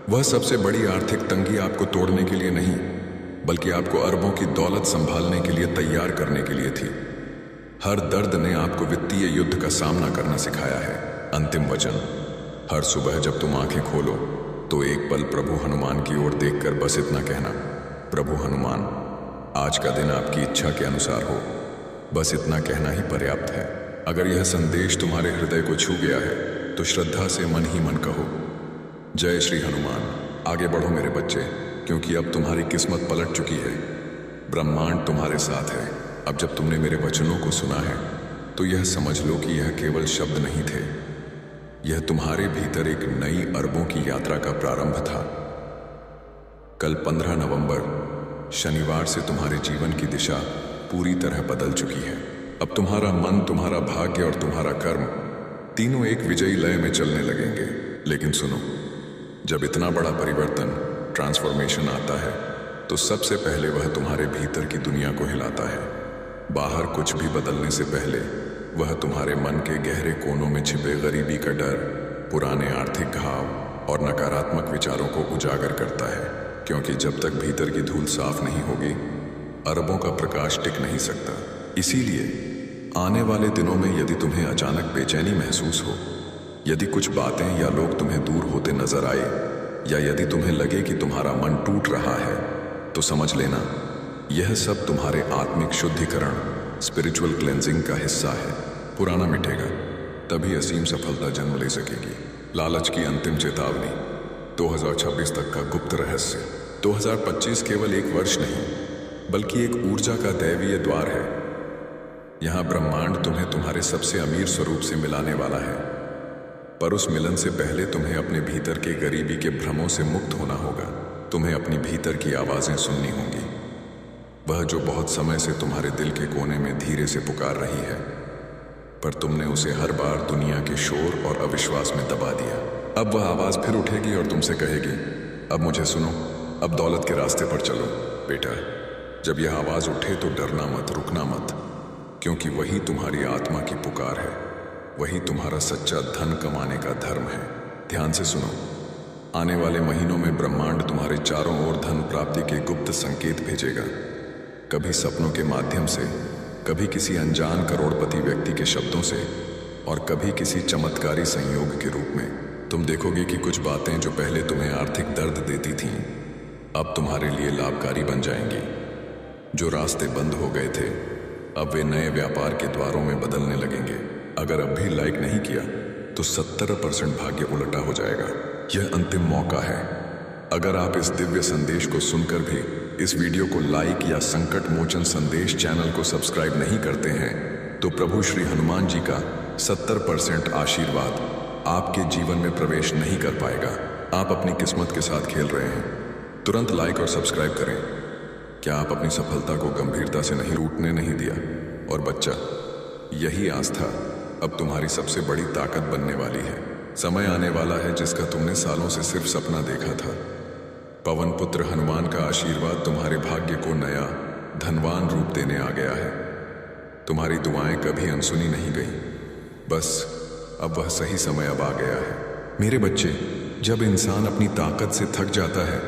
वह सबसे बड़ी आर्थिक तंगी आपको तोड़ने के लिए नहीं, बल्कि आपको अरबों की दौलत संभालने के लिए तैयार करने के लिए थी। हर दर्द ने आपको वित्तीय युद्ध का सामना करना सिखाया है। अंतिम वचन, हर सुबह जब तुम आंखें खोलो तो एक पल प्रभु हनुमान की ओर देखकर बस इतना कहना, प्रभु हनुमान, आज का दिन आपकी इच्छा के अनुसार हो। बस इतना कहना ही पर्याप्त है। अगर यह संदेश तुम्हारे हृदय को छू गया है तो श्रद्धा से मन ही मन कहो, जय श्री हनुमान। आगे बढ़ो मेरे बच्चे, क्योंकि अब तुम्हारी किस्मत पलट चुकी है। ब्रह्मांड तुम्हारे साथ है। अब जब तुमने मेरे वचनों को सुना है तो यह समझ लो कि यह केवल शब्द नहीं थे, यह तुम्हारे भीतर एक नई अरबों की यात्रा का प्रारंभ था। कल 15 नवंबर शनिवार से तुम्हारे जीवन की दिशा पूरी तरह बदल चुकी है। अब तुम्हारा मन, तुम्हारा भाग्य और तुम्हारा कर्म तीनों एक विजयी लय में चलने लगेंगे। लेकिन सुनो, जब इतना बड़ा परिवर्तन, ट्रांसफॉर्मेशन आता है तो सबसे पहले वह तुम्हारे भीतर की दुनिया को हिलाता है। बाहर कुछ भी बदलने से पहले वह तुम्हारे मन के गहरे कोनों में छिपे गरीबी का डर, पुराने आर्थिक घाव और नकारात्मक विचारों को उजागर करता है। क्योंकि जब तक भीतर की धूल साफ नहीं होगी, अरबों का प्रकाश टिक नहीं सकता। इसीलिए आने वाले दिनों में यदि तुम्हें अचानक बेचैनी महसूस हो, यदि कुछ बातें या लोग तुम्हें दूर होते नजर आए, या यदि तुम्हें लगे कि तुम्हारा मन टूट रहा है, तो समझ लेना यह सब तुम्हारे आत्मिक शुद्धिकरण, स्पिरिचुअल क्लेंजिंग का हिस्सा है। पुराना मिटेगा, तभी असीम सफलता जन्म ले सकेगी। लालच की अंतिम चेतावनी, 2026 तक का गुप्त रहस्य। 2025 केवल एक वर्ष नहीं, बल्कि एक ऊर्जा का दैवीय द्वार है। यहां ब्रह्मांड तुम्हें तुम्हारे सबसे अमीर स्वरूप से मिलाने वाला है, पर उस मिलन से पहले तुम्हें अपने भीतर के गरीबी के भ्रमों से मुक्त होना होगा। तुम्हें अपनी भीतर की आवाजें सुननी होंगी, वह जो बहुत समय से तुम्हारे दिल के कोने में धीरे से पुकार रही है, पर तुमने उसे हर बार दुनिया के शोर और अविश्वास में दबा दिया। अब वह आवाज फिर उठेगी और तुमसे कहेगी, अब मुझे सुनो, अब दौलत के रास्ते पर चलो। बेटा, जब यह आवाज उठे तो डरना मत, रुकना मत, क्योंकि वही तुम्हारी आत्मा की पुकार है, वही तुम्हारा सच्चा धन कमाने का धर्म है। ध्यान से सुनो, आने वाले महीनों में ब्रह्मांड तुम्हारे चारों ओर धन प्राप्ति के गुप्त संकेत भेजेगा। कभी सपनों के माध्यम से, कभी किसी अनजान करोड़पति व्यक्ति के शब्दों से, और कभी किसी चमत्कारी संयोग के रूप में। तुम देखोगे कि कुछ बातें जो पहले तुम्हें आर्थिक दर्द देती थीं, अब तुम्हारे लिए लाभकारी बन जाएंगी। जो रास्ते बंद हो गए थे, अब वे नए व्यापार के द्वारों में बदलने लगेंगे। अगर अब भी लाइक नहीं किया तो 70% भाग्य उलटा हो जाएगा। यह अंतिम मौका है। अगर आप इस दिव्य संदेश को सुनकर भी इस वीडियो को लाइक या संकट मोचन संदेश चैनल को सब्सक्राइब नहीं करते हैं, तो प्रभु श्री हनुमान जी का 70% आशीर्वाद आपके जीवन में प्रवेश नहीं कर पाएगा। आप अपनी किस्मत के साथ खेल रहे हैं। तुरंत लाइक और सब्सक्राइब करें। क्या आप अपनी सफलता को गंभीरता से नहीं टूटने नहीं दिया? और बच्चा, यही आस्था अब तुम्हारी सबसे बड़ी ताकत बनने वाली है। समय आने वाला है जिसका तुमने सालों से सिर्फ सपना देखा था। पवन पुत्र हनुमान का आशीर्वाद तुम्हारे भाग्य को नया धनवान रूप देने आ गया है। तुम्हारी दुआएं कभी अनसुनी नहीं गई, बस अब वह सही समय अब आ गया है। मेरे बच्चे, जब इंसान अपनी ताकत से थक जाता है,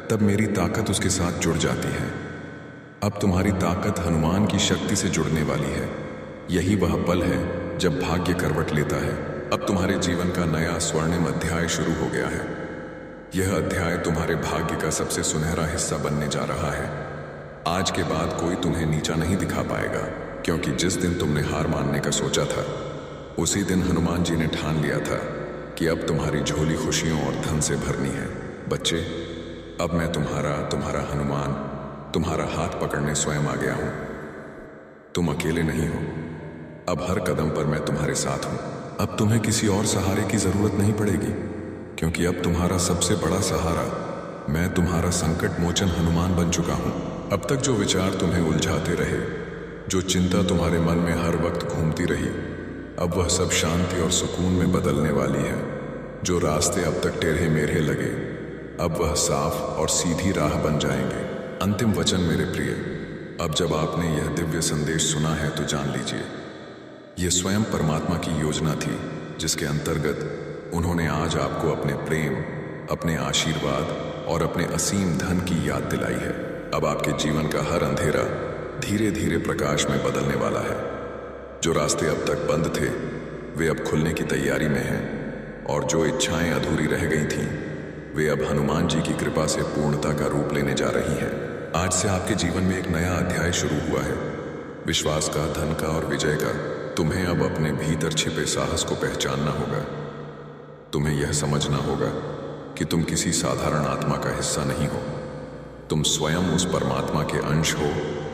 तब मेरी ताकत उसके साथ जुड़ जाती है। अब तुम्हारी ताकत हनुमान की शक्ति से जुड़ने वाली है। यही वह पल है जब भाग्य करवट लेता है। अब तुम्हारे जीवन का नया स्वर्णिम अध्याय शुरू हो गया है। यह अध्याय तुम्हारे भाग्य का सबसे सुनहरा हिस्सा बनने जा रहा है। आज के बाद कोई तुम्हें नीचा नहीं दिखा पाएगा, क्योंकि जिस दिन तुमने हार मानने का सोचा था, उसी दिन हनुमान जी ने ठान लिया था कि अब तुम्हारी झोली खुशियों और धन से भरनी है। बच्चे, अब मैं तुम्हारा हनुमान तुम्हारा हाथ पकड़ने स्वयं आ गया हूं। तुम अकेले नहीं हो। अब हर कदम पर मैं तुम्हारे साथ हूं। अब तुम्हें किसी और सहारे की जरूरत नहीं पड़ेगी, क्योंकि अब तुम्हारा सबसे बड़ा सहारा मैं तुम्हारा संकट मोचन हनुमान बन चुका हूं। अब तक जो विचार तुम्हें उलझाते रहे, जो चिंता तुम्हारे मन में हर वक्त घूमती रही, अब वह सब शांति और सुकून में बदलने वाली है। जो रास्ते अब तक टेढ़े मेढ़े लगे, अब वह साफ और सीधी राह बन जाएंगे। अंतिम वचन मेरे प्रिय, अब जब आपने यह दिव्य संदेश सुना है तो जान लीजिए, यह स्वयं परमात्मा की योजना थी, जिसके अंतर्गत उन्होंने आज आपको अपने प्रेम, अपने आशीर्वाद और अपने असीम धन की याद दिलाई है। अब आपके जीवन का हर अंधेरा धीरे धीरे प्रकाश में बदलने वाला है। जो रास्ते अब तक बंद थे, वे अब खुलने की तैयारी में हैं, और जो इच्छाएं अधूरी रह गई थीं, वे अब हनुमान जी की कृपा से पूर्णता का रूप लेने जा रही हैं। आज से आपके जीवन में एक नया अध्याय शुरू हुआ है, विश्वास का, धन का और विजय का। तुम्हें अब अपने भीतर छिपे साहस को पहचानना होगा। तुम्हें यह समझना होगा कि तुम किसी साधारण आत्मा का हिस्सा नहीं हो। तुम स्वयं उस परमात्मा के अंश हो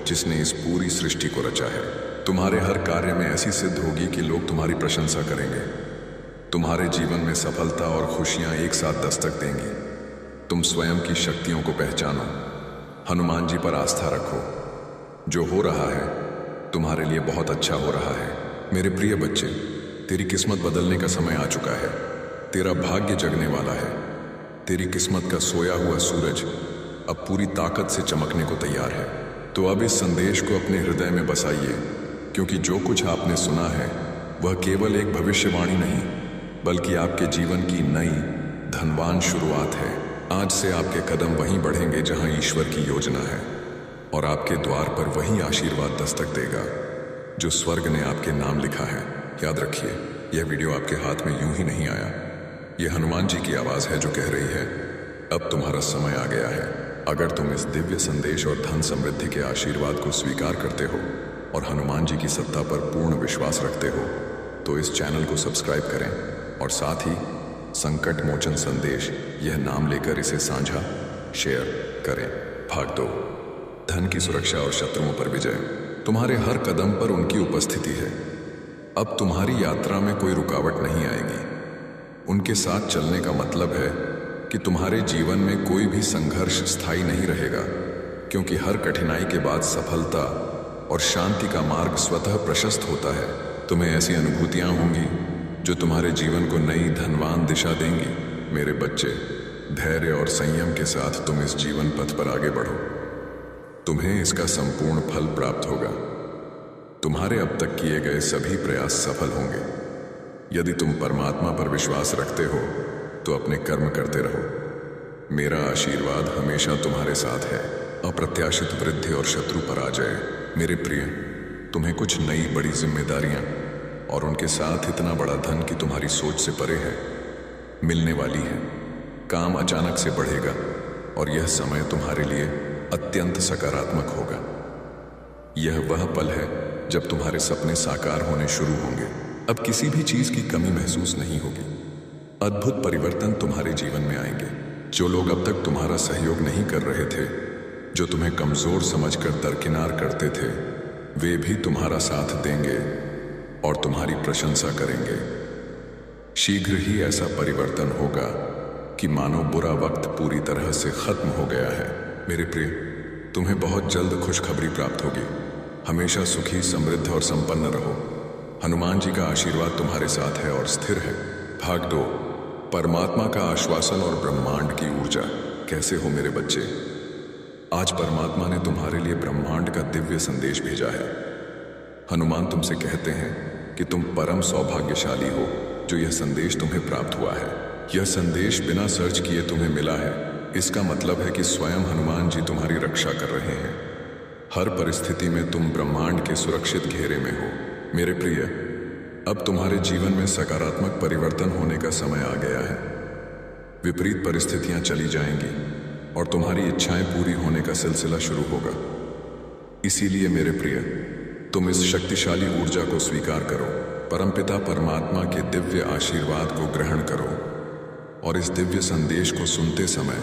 जिसने इस पूरी सृष्टि को रचा है। तुम्हारे हर कार्य में ऐसी सिद्ध होगी कि लोग तुम्हारी प्रशंसा करेंगे। तुम्हारे जीवन में सफलता और खुशियां एक साथ दस्तक देंगी। तुम स्वयं की शक्तियों को पहचानो, हनुमान जी पर आस्था रखो। जो हो रहा है तुम्हारे लिए बहुत अच्छा हो रहा है। मेरे प्रिय बच्चे, तेरी किस्मत बदलने का समय आ चुका है। तेरा भाग्य जगने वाला है। तेरी किस्मत का सोया हुआ सूरज अब पूरी ताकत से चमकने को तैयार है। तो अब इस संदेश को अपने हृदय में बसाइए, क्योंकि जो कुछ आपने सुना है वह केवल एक भविष्यवाणी नहीं, बल्कि आपके जीवन की नई धनवान शुरुआत है। आज से आपके कदम वहीं बढ़ेंगे जहां ईश्वर की योजना है, और आपके द्वार पर वही आशीर्वाद दस्तक देगा जो स्वर्ग ने आपके नाम लिखा है। याद रखिए, यह वीडियो आपके हाथ में यूं ही नहीं आया। यह हनुमान जी की आवाज है जो कह रही है, अब तुम्हारा समय आ गया है। अगर तुम इस दिव्य संदेश और धन समृद्धि के आशीर्वाद को स्वीकार करते हो और हनुमान जी की सत्ता पर पूर्ण विश्वास रखते हो, तो इस चैनल को सब्सक्राइब करें और साथ ही संकट मोचन संदेश यह नाम लेकर इसे साझा शेयर करें। भाग 2, धन की सुरक्षा और शत्रुओं पर विजय। तुम्हारे हर कदम पर उनकी उपस्थिति है। अब तुम्हारी यात्रा में कोई रुकावट नहीं आएगी। उनके साथ चलने का मतलब है कि तुम्हारे जीवन में कोई भी संघर्ष स्थायी नहीं रहेगा, क्योंकि हर कठिनाई के बाद सफलता और शांति का मार्ग स्वतः प्रशस्त होता है। तुम्हें ऐसी अनुभूतियां होंगी जो तुम्हारे जीवन को नई धनवान दिशा देंगी। मेरे बच्चे, धैर्य और संयम के साथ तुम इस जीवन पथ पर आगे बढ़ो। तुम्हें इसका संपूर्ण फल प्राप्त होगा। तुम्हारे अब तक किए गए सभी प्रयास सफल होंगे। यदि तुम परमात्मा पर विश्वास रखते हो तो अपने कर्म करते रहो। मेरा आशीर्वाद हमेशा तुम्हारे साथ है। अप्रत्याशित वृद्धि और शत्रु पराजय। मेरे प्रिय, तुम्हें कुछ नई बड़ी जिम्मेदारियां और उनके साथ इतना बड़ा धन कि तुम्हारी सोच से परे है मिलने वाली है। काम अचानक से बढ़ेगा और यह समय तुम्हारे लिए अत्यंत सकारात्मक होगा। यह वह पल है जब तुम्हारे सपने साकार होने शुरू होंगे। अब किसी भी चीज की कमी महसूस नहीं होगी। अद्भुत परिवर्तन तुम्हारे जीवन में आएंगे। जो लोग अब तक तुम्हारा सहयोग नहीं कर रहे थे, जो तुम्हें कमजोर समझकर दरकिनार करते थे, वे भी तुम्हारा साथ देंगे और तुम्हारी प्रशंसा करेंगे। शीघ्र ही ऐसा परिवर्तन होगा कि मानो बुरा वक्त पूरी तरह से खत्म हो गया है। मेरे प्रिय, तुम्हें बहुत जल्द खुशखबरी प्राप्त होगी। हमेशा सुखी, समृद्ध और संपन्न रहो। हनुमान जी का आशीर्वाद तुम्हारे साथ है और स्थिर है। भाग 2, परमात्मा का आश्वासन और ब्रह्मांड की ऊर्जा। कैसे हो मेरे बच्चे? आज परमात्मा ने तुम्हारे लिए ब्रह्मांड का दिव्य संदेश भेजा है। हनुमान तुमसे कहते हैं कि तुम परम सौभाग्यशाली हो जो यह संदेश तुम्हें प्राप्त हुआ है। यह संदेश बिना सर्च किए तुम्हें मिला है। इसका मतलब है कि स्वयं हनुमान जी तुम्हारी रक्षा कर रहे हैं। हर परिस्थिति में तुम ब्रह्मांड के सुरक्षित घेरे में हो। मेरे प्रिय, अब तुम्हारे जीवन में सकारात्मक परिवर्तन होने का समय आ गया है। विपरीत परिस्थितियां चली जाएंगी और तुम्हारी इच्छाएं पूरी होने का सिलसिला शुरू होगा। इसीलिए मेरे प्रिय, तुम इस शक्तिशाली ऊर्जा को स्वीकार करो। परमपिता परमात्मा के दिव्य आशीर्वाद को ग्रहण करो और इस दिव्य संदेश को सुनते समय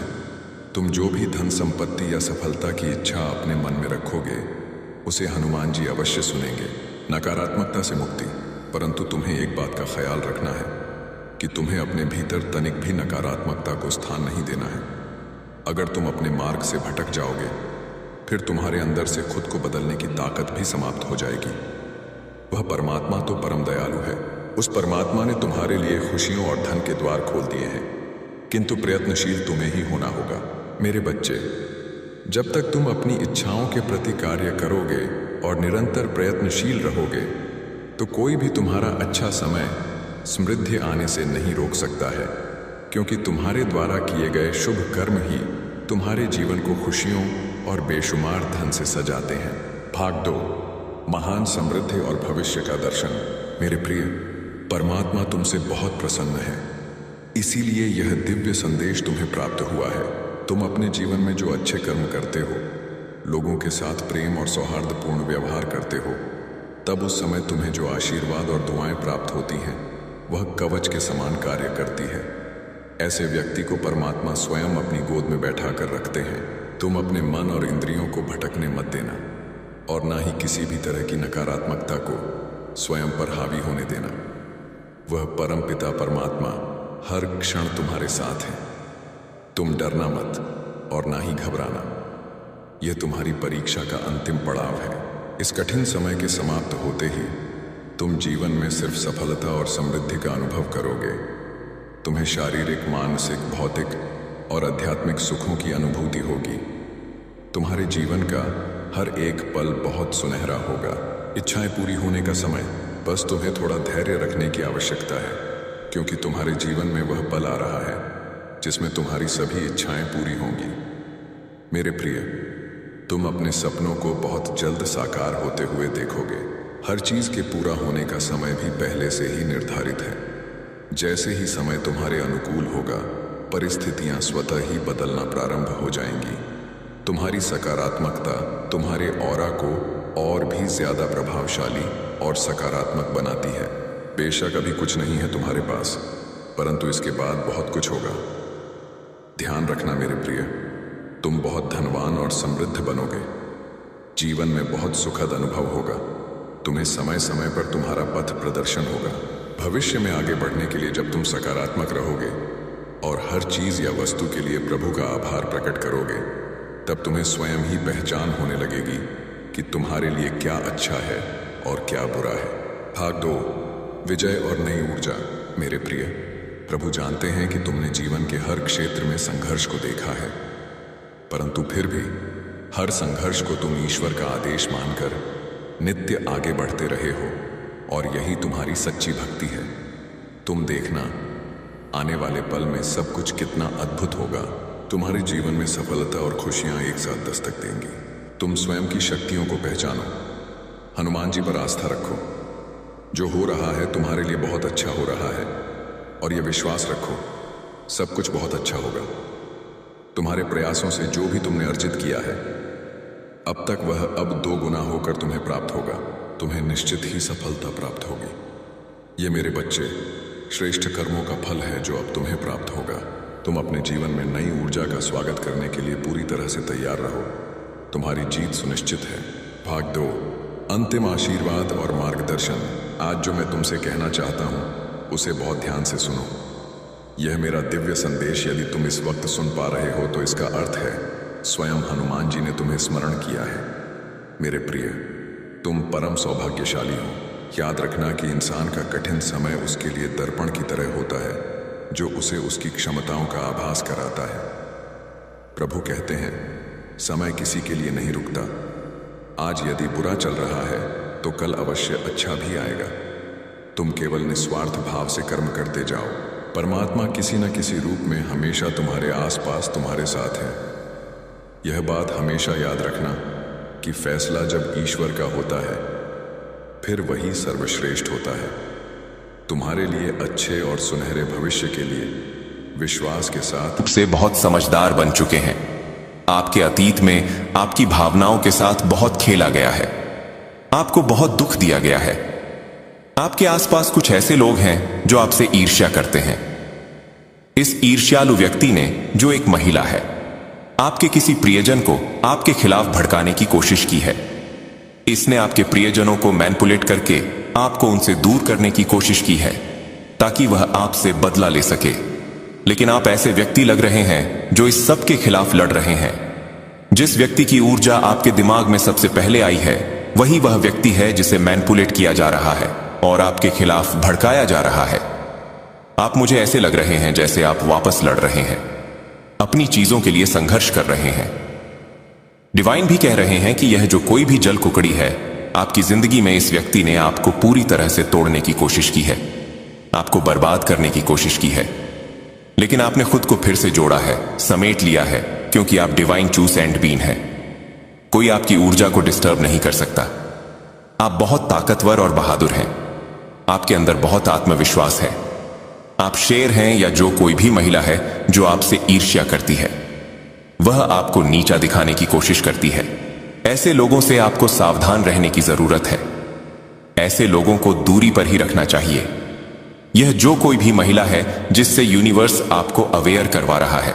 तुम जो भी धन संपत्ति या सफलता की इच्छा अपने मन में रखोगे, उसे हनुमान जी अवश्य सुनेंगे। नकारात्मकता से मुक्ति। परंतु तुम्हें एक बात का ख्याल रखना है कि तुम्हें अपने भीतर तनिक भी नकारात्मकता को स्थान नहीं देना है। अगर तुम अपने मार्ग से भटक जाओगे, फिर तुम्हारे अंदर से खुद को बदलने की ताकत भी समाप्त हो जाएगी। वह परमात्मा तो परम दयालु है। उस परमात्मा ने तुम्हारे लिए खुशियों और धन के द्वार खोल दिए हैं, किंतु प्रयत्नशील तुम्हें ही होना होगा। मेरे बच्चे, जब तक तुम अपनी इच्छाओं के प्रति कार्य करोगे और निरंतर प्रयत्नशील रहोगे, तो कोई भी तुम्हारा अच्छा समय समृद्धि आने से नहीं रोक सकता है, क्योंकि तुम्हारे द्वारा किए गए शुभ कर्म ही तुम्हारे जीवन को खुशियों और बेशुमार धन से सजाते हैं। भाग 2, महान समृद्धि और भविष्य का दर्शन। मेरे प्रिय, परमात्मा तुमसे बहुत प्रसन्न है, इसीलिए यह दिव्य संदेश तुम्हें प्राप्त हुआ है। तुम अपने जीवन में जो अच्छे कर्म करते हो, लोगों के साथ प्रेम और सौहार्दपूर्ण व्यवहार करते हो, तब उस समय तुम्हें जो आशीर्वाद और दुआएं प्राप्त होती हैं, वह कवच के समान कार्य करती है। ऐसे व्यक्ति को परमात्मा स्वयं अपनी गोद में बैठा कर रखते हैं। तुम अपने मन और इंद्रियों को भटकने मत देना और ना ही किसी भी तरह की नकारात्मकता को स्वयं पर हावी होने देना। वह परम पिता परमात्मा हर क्षण तुम्हारे साथ है। तुम डरना मत और ना ही घबराना। यह तुम्हारी परीक्षा का अंतिम पड़ाव है। इस कठिन समय के समाप्त होते ही तुम जीवन में सिर्फ सफलता और समृद्धि का अनुभव करोगे। तुम्हें शारीरिक, मानसिक, भौतिक और आध्यात्मिक सुखों की अनुभूति होगी। तुम्हारे जीवन का हर एक पल बहुत सुनहरा होगा। इच्छाएं पूरी होने का समय, बस तुम्हें थोड़ा धैर्य रखने की आवश्यकता है, क्योंकि तुम्हारे जीवन में वह पल आ रहा है जिसमें तुम्हारी सभी इच्छाएं पूरी होंगी। मेरे प्रिय, तुम अपने सपनों को बहुत जल्द साकार होते हुए देखोगे। हर चीज के पूरा होने का समय भी पहले से ही निर्धारित है। जैसे ही समय तुम्हारे अनुकूल होगा, परिस्थितियां स्वतः ही बदलना प्रारंभ हो जाएंगी। तुम्हारी सकारात्मकता तुम्हारे ऑरा को और भी ज्यादा प्रभावशाली और सकारात्मक बनाती है। बेशक अभी कुछ नहीं है तुम्हारे पास, परंतु इसके बाद बहुत कुछ होगा। ध्यान रखना मेरे प्रिय, तुम बहुत धनवान और समृद्ध बनोगे। जीवन में बहुत सुखद अनुभव होगा। तुम्हें समय समय पर तुम्हारा पथ प्रदर्शन होगा। भविष्य में आगे बढ़ने के लिए जब तुम सकारात्मक रहोगे और हर चीज या वस्तु के लिए प्रभु का आभार प्रकट करोगे, तब तुम्हें स्वयं ही पहचान होने लगेगी कि तुम्हारे लिए क्या अच्छा है और क्या बुरा है। भाग 2, विजय और नई ऊर्जा। मेरे प्रिय, प्रभु जानते हैं कि तुमने जीवन के हर क्षेत्र में संघर्ष को देखा है, परंतु फिर भी हर संघर्ष को तुम ईश्वर का आदेश मानकर नित्य आगे बढ़ते रहे हो, और यही तुम्हारी सच्ची भक्ति है। तुम देखना, आने वाले पल में सब कुछ कितना अद्भुत होगा। तुम्हारे जीवन में सफलता और खुशियां एक साथ दस्तक देंगी। तुम स्वयं की शक्तियों को पहचानो, हनुमान जी पर आस्था रखो। जो हो रहा है तुम्हारे लिए बहुत अच्छा हो रहा है, और यह विश्वास रखो सब कुछ बहुत अच्छा होगा। तुम्हारे प्रयासों से जो भी तुमने अर्जित किया है अब तक, वह अब 2 गुना होकर तुम्हें प्राप्त होगा। तुम्हें निश्चित ही सफलता प्राप्त होगी। ये मेरे बच्चे, श्रेष्ठ कर्मों का फल है जो अब तुम्हें प्राप्त होगा। तुम अपने जीवन में नई ऊर्जा का स्वागत करने के लिए पूरी तरह से तैयार रहो। तुम्हारी जीत सुनिश्चित है। भाग 2, अंतिम आशीर्वाद और मार्गदर्शन। आज जो मैं तुमसे कहना चाहता हूं, उसे बहुत ध्यान से सुनो। यह मेरा दिव्य संदेश यदि तुम इस वक्त सुन पा रहे हो, तो इसका अर्थ है स्वयं हनुमान जी ने तुम्हें स्मरण किया है। मेरे प्रिय, तुम परम सौभाग्यशाली हो। याद रखना कि इंसान का कठिन समय उसके लिए दर्पण की तरह होता है, जो उसे उसकी क्षमताओं का आभास कराता है। प्रभु कहते हैं, समय किसी के लिए नहीं रुकता। आज यदि बुरा चल रहा है, तो कल अवश्य अच्छा भी आएगा। तुम केवल निस्वार्थ भाव से कर्म करते जाओ। परमात्मा किसी न किसी रूप में हमेशा तुम्हारे आसपास तुम्हारे साथ है। यह बात हमेशा याद रखना कि फैसला जब ईश्वर का होता है, फिर वही सर्वश्रेष्ठ होता है। तुम्हारे लिए अच्छे और सुनहरे भविष्य के लिए विश्वास के साथ से बहुत समझदार बन चुके हैं। आपके अतीत में आपकी भावनाओं के साथ बहुत खेला गया है। आपको बहुत दुख दिया गया है। आपके आसपास कुछ ऐसे लोग हैं जो आपसे ईर्ष्या करते हैं। इस ईर्ष्यालु व्यक्ति ने, जो एक महिला है, आपके किसी प्रियजन को आपके खिलाफ भड़काने की कोशिश की है। इसने आपके प्रियजनों को मैनिपुलेट करके आपको उनसे दूर करने की कोशिश की है ताकि वह आपसे बदला ले सके। लेकिन आप ऐसे व्यक्ति लग रहे हैं जो इस सब के खिलाफ लड़ रहे हैं। जिस व्यक्ति की ऊर्जा आपके दिमाग में सबसे पहले आई है वही वह व्यक्ति है जिसे मैनिपुलेट किया जा रहा है और आपके खिलाफ भड़काया जा रहा है। आप मुझे ऐसे लग रहे हैं जैसे आप वापस लड़ रहे हैं, अपनी चीजों के लिए संघर्ष कर रहे हैं। डिवाइन भी कह रहे हैं कि यह जो कोई भी जल कुकड़ी है आपकी जिंदगी में, इस व्यक्ति ने आपको पूरी तरह से तोड़ने की कोशिश की है, आपको बर्बाद करने की कोशिश की है। लेकिन आपने खुद को फिर से जोड़ा है, समेट लिया है, क्योंकि आप डिवाइन चूज एंड बीन है। कोई आपकी ऊर्जा को डिस्टर्ब नहीं कर सकता। आप बहुत ताकतवर और बहादुर हैं। आपके अंदर बहुत आत्मविश्वास है। आप शेर हैं या जो कोई भी महिला है जो आपसे ईर्ष्या करती है, वह आपको नीचा दिखाने की कोशिश करती है। ऐसे लोगों से आपको सावधान रहने की जरूरत है। ऐसे लोगों को दूरी पर ही रखना चाहिए। यह जो कोई भी महिला है जिससे यूनिवर्स आपको अवेयर करवा रहा है।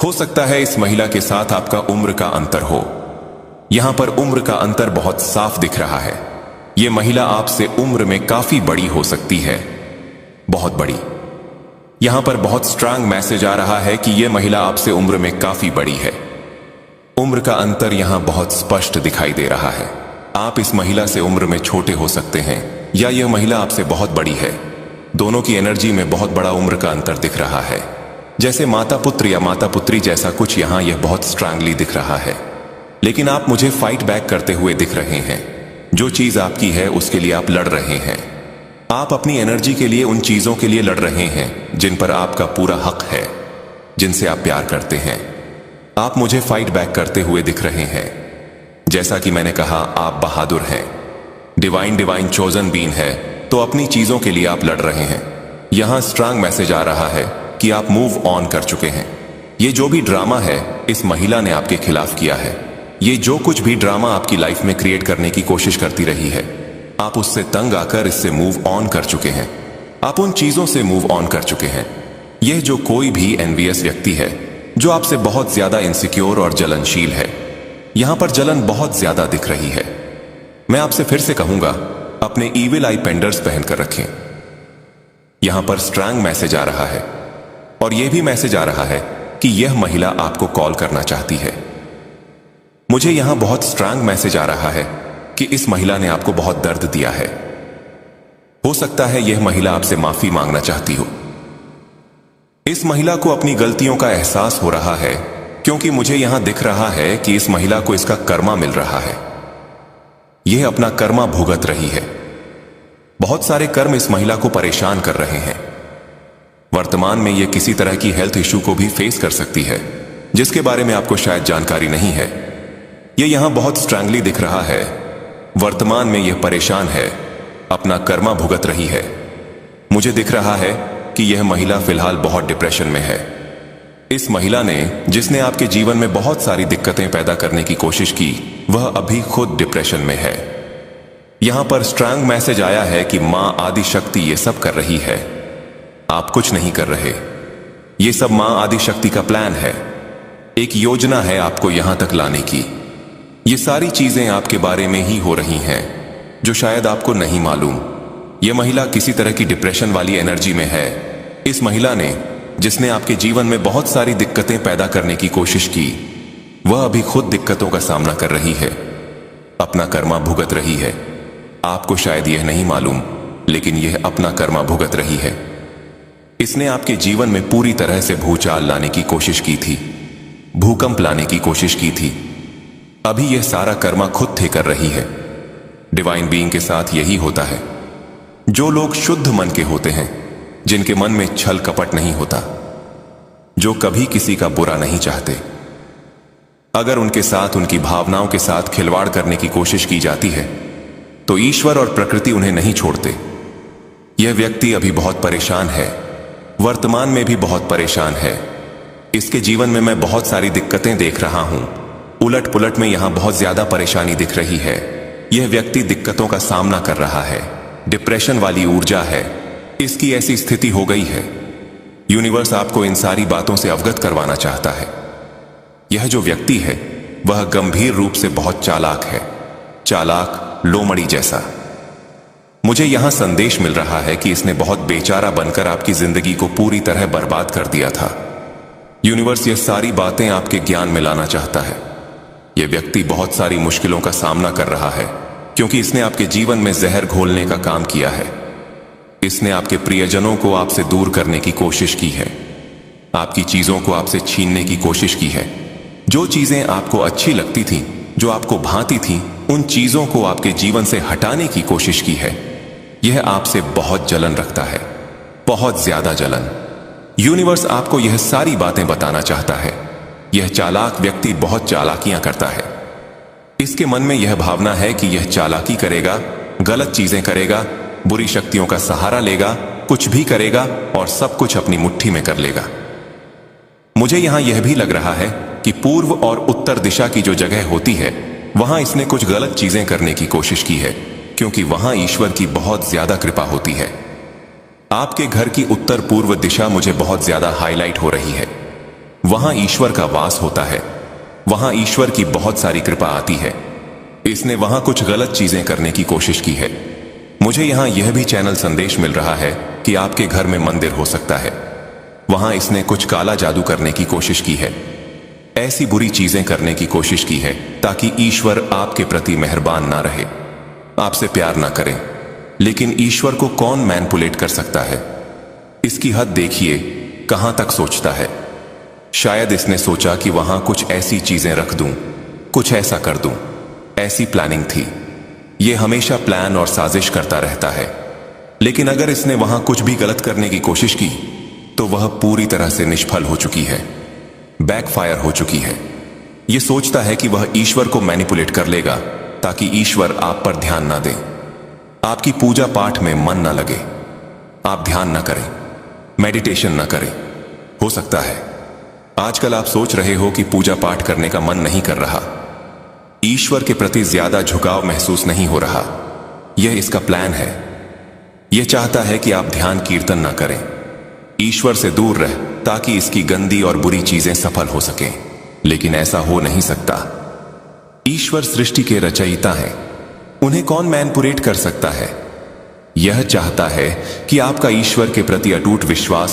हो सकता है इस महिला के साथ आपका उम्र का अंतर हो। यहां पर उम्र का अंतर बहुत साफ दिख रहा है। यह महिला आपसे उम्र में काफी बड़ी हो सकती है, बहुत बड़ी। यहां पर बहुत स्ट्रांग मैसेज आ रहा है कि यह महिला आपसे उम्र में काफी बड़ी है। उम्र का अंतर यहां बहुत स्पष्ट दिखाई दे रहा है। आप इस महिला से उम्र में छोटे हो सकते हैं या यह महिला आपसे बहुत बड़ी है। दोनों की एनर्जी में बहुत बड़ा उम्र का अंतर दिख रहा है, जैसे माता पुत्र या माता पुत्री जैसा कुछ। यहां यह बहुत स्ट्रांगली दिख रहा है। लेकिन आप मुझे फाइट बैक करते हुए दिख रहे हैं। जो चीज आपकी है उसके लिए आप लड़ रहे हैं। आप अपनी एनर्जी के लिए उन चीजों के लिए लड़ रहे हैं जिन पर आपका पूरा हक है, जिनसे आप प्यार करते हैं। आप मुझे फाइट बैक करते हुए दिख रहे हैं। जैसा कि मैंने कहा, आप बहादुर हैं। डिवाइन चोजन बीन है, तो अपनी चीजों के लिए आप लड़ रहे हैं। यहां स्ट्रांग मैसेज आ रहा है कि आप मूव ऑन कर चुके हैं। ये जो भी ड्रामा है इस महिला ने आपके खिलाफ किया है, ये जो कुछ भी ड्रामा आपकी लाइफ में क्रिएट करने की कोशिश करती रही है, आप उससे तंग आकर इससे मूव ऑन कर चुके हैं। आप उन चीजों से मूव ऑन कर चुके हैं। यह जो कोई भी एनवियस व्यक्ति है जो आपसे बहुत ज्यादा इनसिक्योर और जलनशील है, यहां पर जलन बहुत ज्यादा दिख रही है। मैं आपसे फिर से कहूंगा, अपने ईविल आई पेंडर्स पहनकर रखें। यहां पर स्ट्रांग मैसेज आ रहा है और यह भी मैसेज आ रहा है कि यह महिला आपको कॉल करना चाहती है। मुझे यहां बहुत स्ट्रांग मैसेज आ रहा है कि इस महिला ने आपको बहुत दर्द दिया है। हो सकता है यह महिला आपसे माफी मांगना चाहती हो। इस महिला को अपनी गलतियों का एहसास हो रहा है, क्योंकि मुझे यहां दिख रहा है कि इस महिला को इसका कर्मा मिल रहा है। यह अपना कर्मा भुगत रही है। बहुत सारे कर्म इस महिला को परेशान कर रहे हैं। वर्तमान में यह किसी तरह की हेल्थ इश्यू को भी फेस कर सकती है, जिसके बारे में आपको शायद जानकारी नहीं है। यह यहां बहुत स्ट्रांगली दिख रहा है। वर्तमान में यह परेशान है, अपना कर्मा भुगत रही है। मुझे दिख रहा है कि यह महिला फिलहाल बहुत डिप्रेशन में है। इस महिला ने, जिसने आपके जीवन में बहुत सारी दिक्कतें पैदा करने की कोशिश की, वह अभी खुद डिप्रेशन में है। यहां पर स्ट्रांग मैसेज आया है कि मां आदि शक्ति ये सब कर रही है, आप कुछ नहीं कर रहे। ये सब मां आदि शक्ति का प्लान है, एक योजना है आपको यहां तक लाने की। ये सारी चीजें आपके बारे में ही हो रही हैं, जो शायद आपको नहीं मालूम। यह महिला किसी तरह की डिप्रेशन वाली एनर्जी में है। इस महिला ने, जिसने आपके जीवन में बहुत सारी दिक्कतें पैदा करने की कोशिश की, वह अभी खुद दिक्कतों का सामना कर रही है, अपना कर्मा भुगत रही है। आपको शायद यह नहीं मालूम, लेकिन यह अपना कर्मा भुगत रही है। इसने आपके जीवन में पूरी तरह से भूचाल लाने की कोशिश की थी, भूकंप लाने की कोशिश की थी। अभी यह सारा कर्मा खुद थे कर रही है। डिवाइन बीइंग के साथ यही होता है। जो लोग शुद्ध मन के होते हैं, जिनके मन में छल कपट नहीं होता, जो कभी किसी का बुरा नहीं चाहते, अगर उनके साथ, उनकी भावनाओं के साथ खिलवाड़ करने की कोशिश की जाती है, तो ईश्वर और प्रकृति उन्हें नहीं छोड़ते। यह व्यक्ति अभी बहुत परेशान है, वर्तमान में भी बहुत परेशान है। इसके जीवन में मैं बहुत सारी दिक्कतें देख रहा हूं। उलट पुलट में यहां बहुत ज्यादा परेशानी दिख रही है। यह व्यक्ति दिक्कतों का सामना कर रहा है, डिप्रेशन वाली ऊर्जा है, इसकी ऐसी स्थिति हो गई है। यूनिवर्स आपको इन सारी बातों से अवगत करवाना चाहता है। यह जो व्यक्ति है वह गंभीर रूप से बहुत चालाक है। चालाक, लोमड़ी जैसा। मुझे यहां संदेश मिल रहा है कि इसने बहुत बेचारा बनकर आपकी जिंदगी को पूरी तरह बर्बाद कर दिया था। यूनिवर्स ये सारी बातें आपके ज्ञान में लाना चाहता है। यह व्यक्ति बहुत सारी मुश्किलों का सामना कर रहा है क्योंकि इसने आपके जीवन में जहर घोलने का काम किया है। इसने आपके प्रियजनों को आपसे दूर करने की कोशिश की है, आपकी चीजों को आपसे छीनने की कोशिश की है। जो चीजें आपको अच्छी लगती थीं, जो आपको भाती थीं, उन चीजों को आपके जीवन से हटाने की कोशिश की है। यह आपसे बहुत जलन रखता है, बहुत ज्यादा जलन। यूनिवर्स आपको यह सारी बातें बताना चाहता है। यह चालाक व्यक्ति बहुत चालाकियां करता है। इसके मन में यह भावना है कि यह चालाकी करेगा, गलत चीजें करेगा, बुरी शक्तियों का सहारा लेगा, कुछ भी करेगा और सब कुछ अपनी मुट्ठी में कर लेगा। मुझे यहां यह भी लग रहा है कि पूर्व और उत्तर दिशा की जो जगह होती है, वहां इसने कुछ गलत चीजें करने की कोशिश की है क्योंकि वहां ईश्वर की बहुत ज्यादा कृपा होती है। आपके घर की उत्तर पूर्व दिशा मुझे बहुत ज्यादा हाईलाइट हो रही है। वहां ईश्वर का वास होता है, वहां ईश्वर की बहुत सारी कृपा आती है। इसने वहां कुछ गलत चीजें करने की कोशिश की है। मुझे यहां यह भी चैनल संदेश मिल रहा है कि आपके घर में मंदिर हो सकता है। वहां इसने कुछ काला जादू करने की कोशिश की है, ऐसी बुरी चीजें करने की कोशिश की है ताकि ईश्वर आपके प्रति मेहरबान ना रहे, आपसे प्यार ना करें। लेकिन ईश्वर को कौन मैनिपुलेट कर सकता है? इसकी हद देखिए, कहां तक सोचता है। शायद इसने सोचा कि वहां कुछ ऐसी चीजें रख दूं, कुछ ऐसा कर दूं। ऐसी प्लानिंग थी। यह हमेशा प्लान और साजिश करता रहता है। लेकिन अगर इसने वहां कुछ भी गलत करने की कोशिश की तो वह पूरी तरह से निष्फल हो चुकी है, बैकफायर हो चुकी है। यह सोचता है कि वह ईश्वर को मैनिपुलेट कर लेगा ताकि ईश्वर आप पर ध्यान ना दें, आपकी पूजा पाठ में मन ना लगे, आप ध्यान ना करें, मेडिटेशन ना करें। हो सकता है आजकल आप सोच रहे हो कि पूजा पाठ करने का मन नहीं कर रहा, ईश्वर के प्रति ज्यादा झुकाव महसूस नहीं हो रहा। यह इसका प्लान है। यह चाहता है कि आप ध्यान कीर्तन ना करें, ईश्वर से दूर रह ताकि इसकी गंदी और बुरी चीजें सफल हो सकें। लेकिन ऐसा हो नहीं सकता। ईश्वर सृष्टि के रचयिता हैं, उन्हें कौन मैनिपुलेट कर सकता है? यह चाहता है कि आपका ईश्वर के प्रति अटूट विश्वास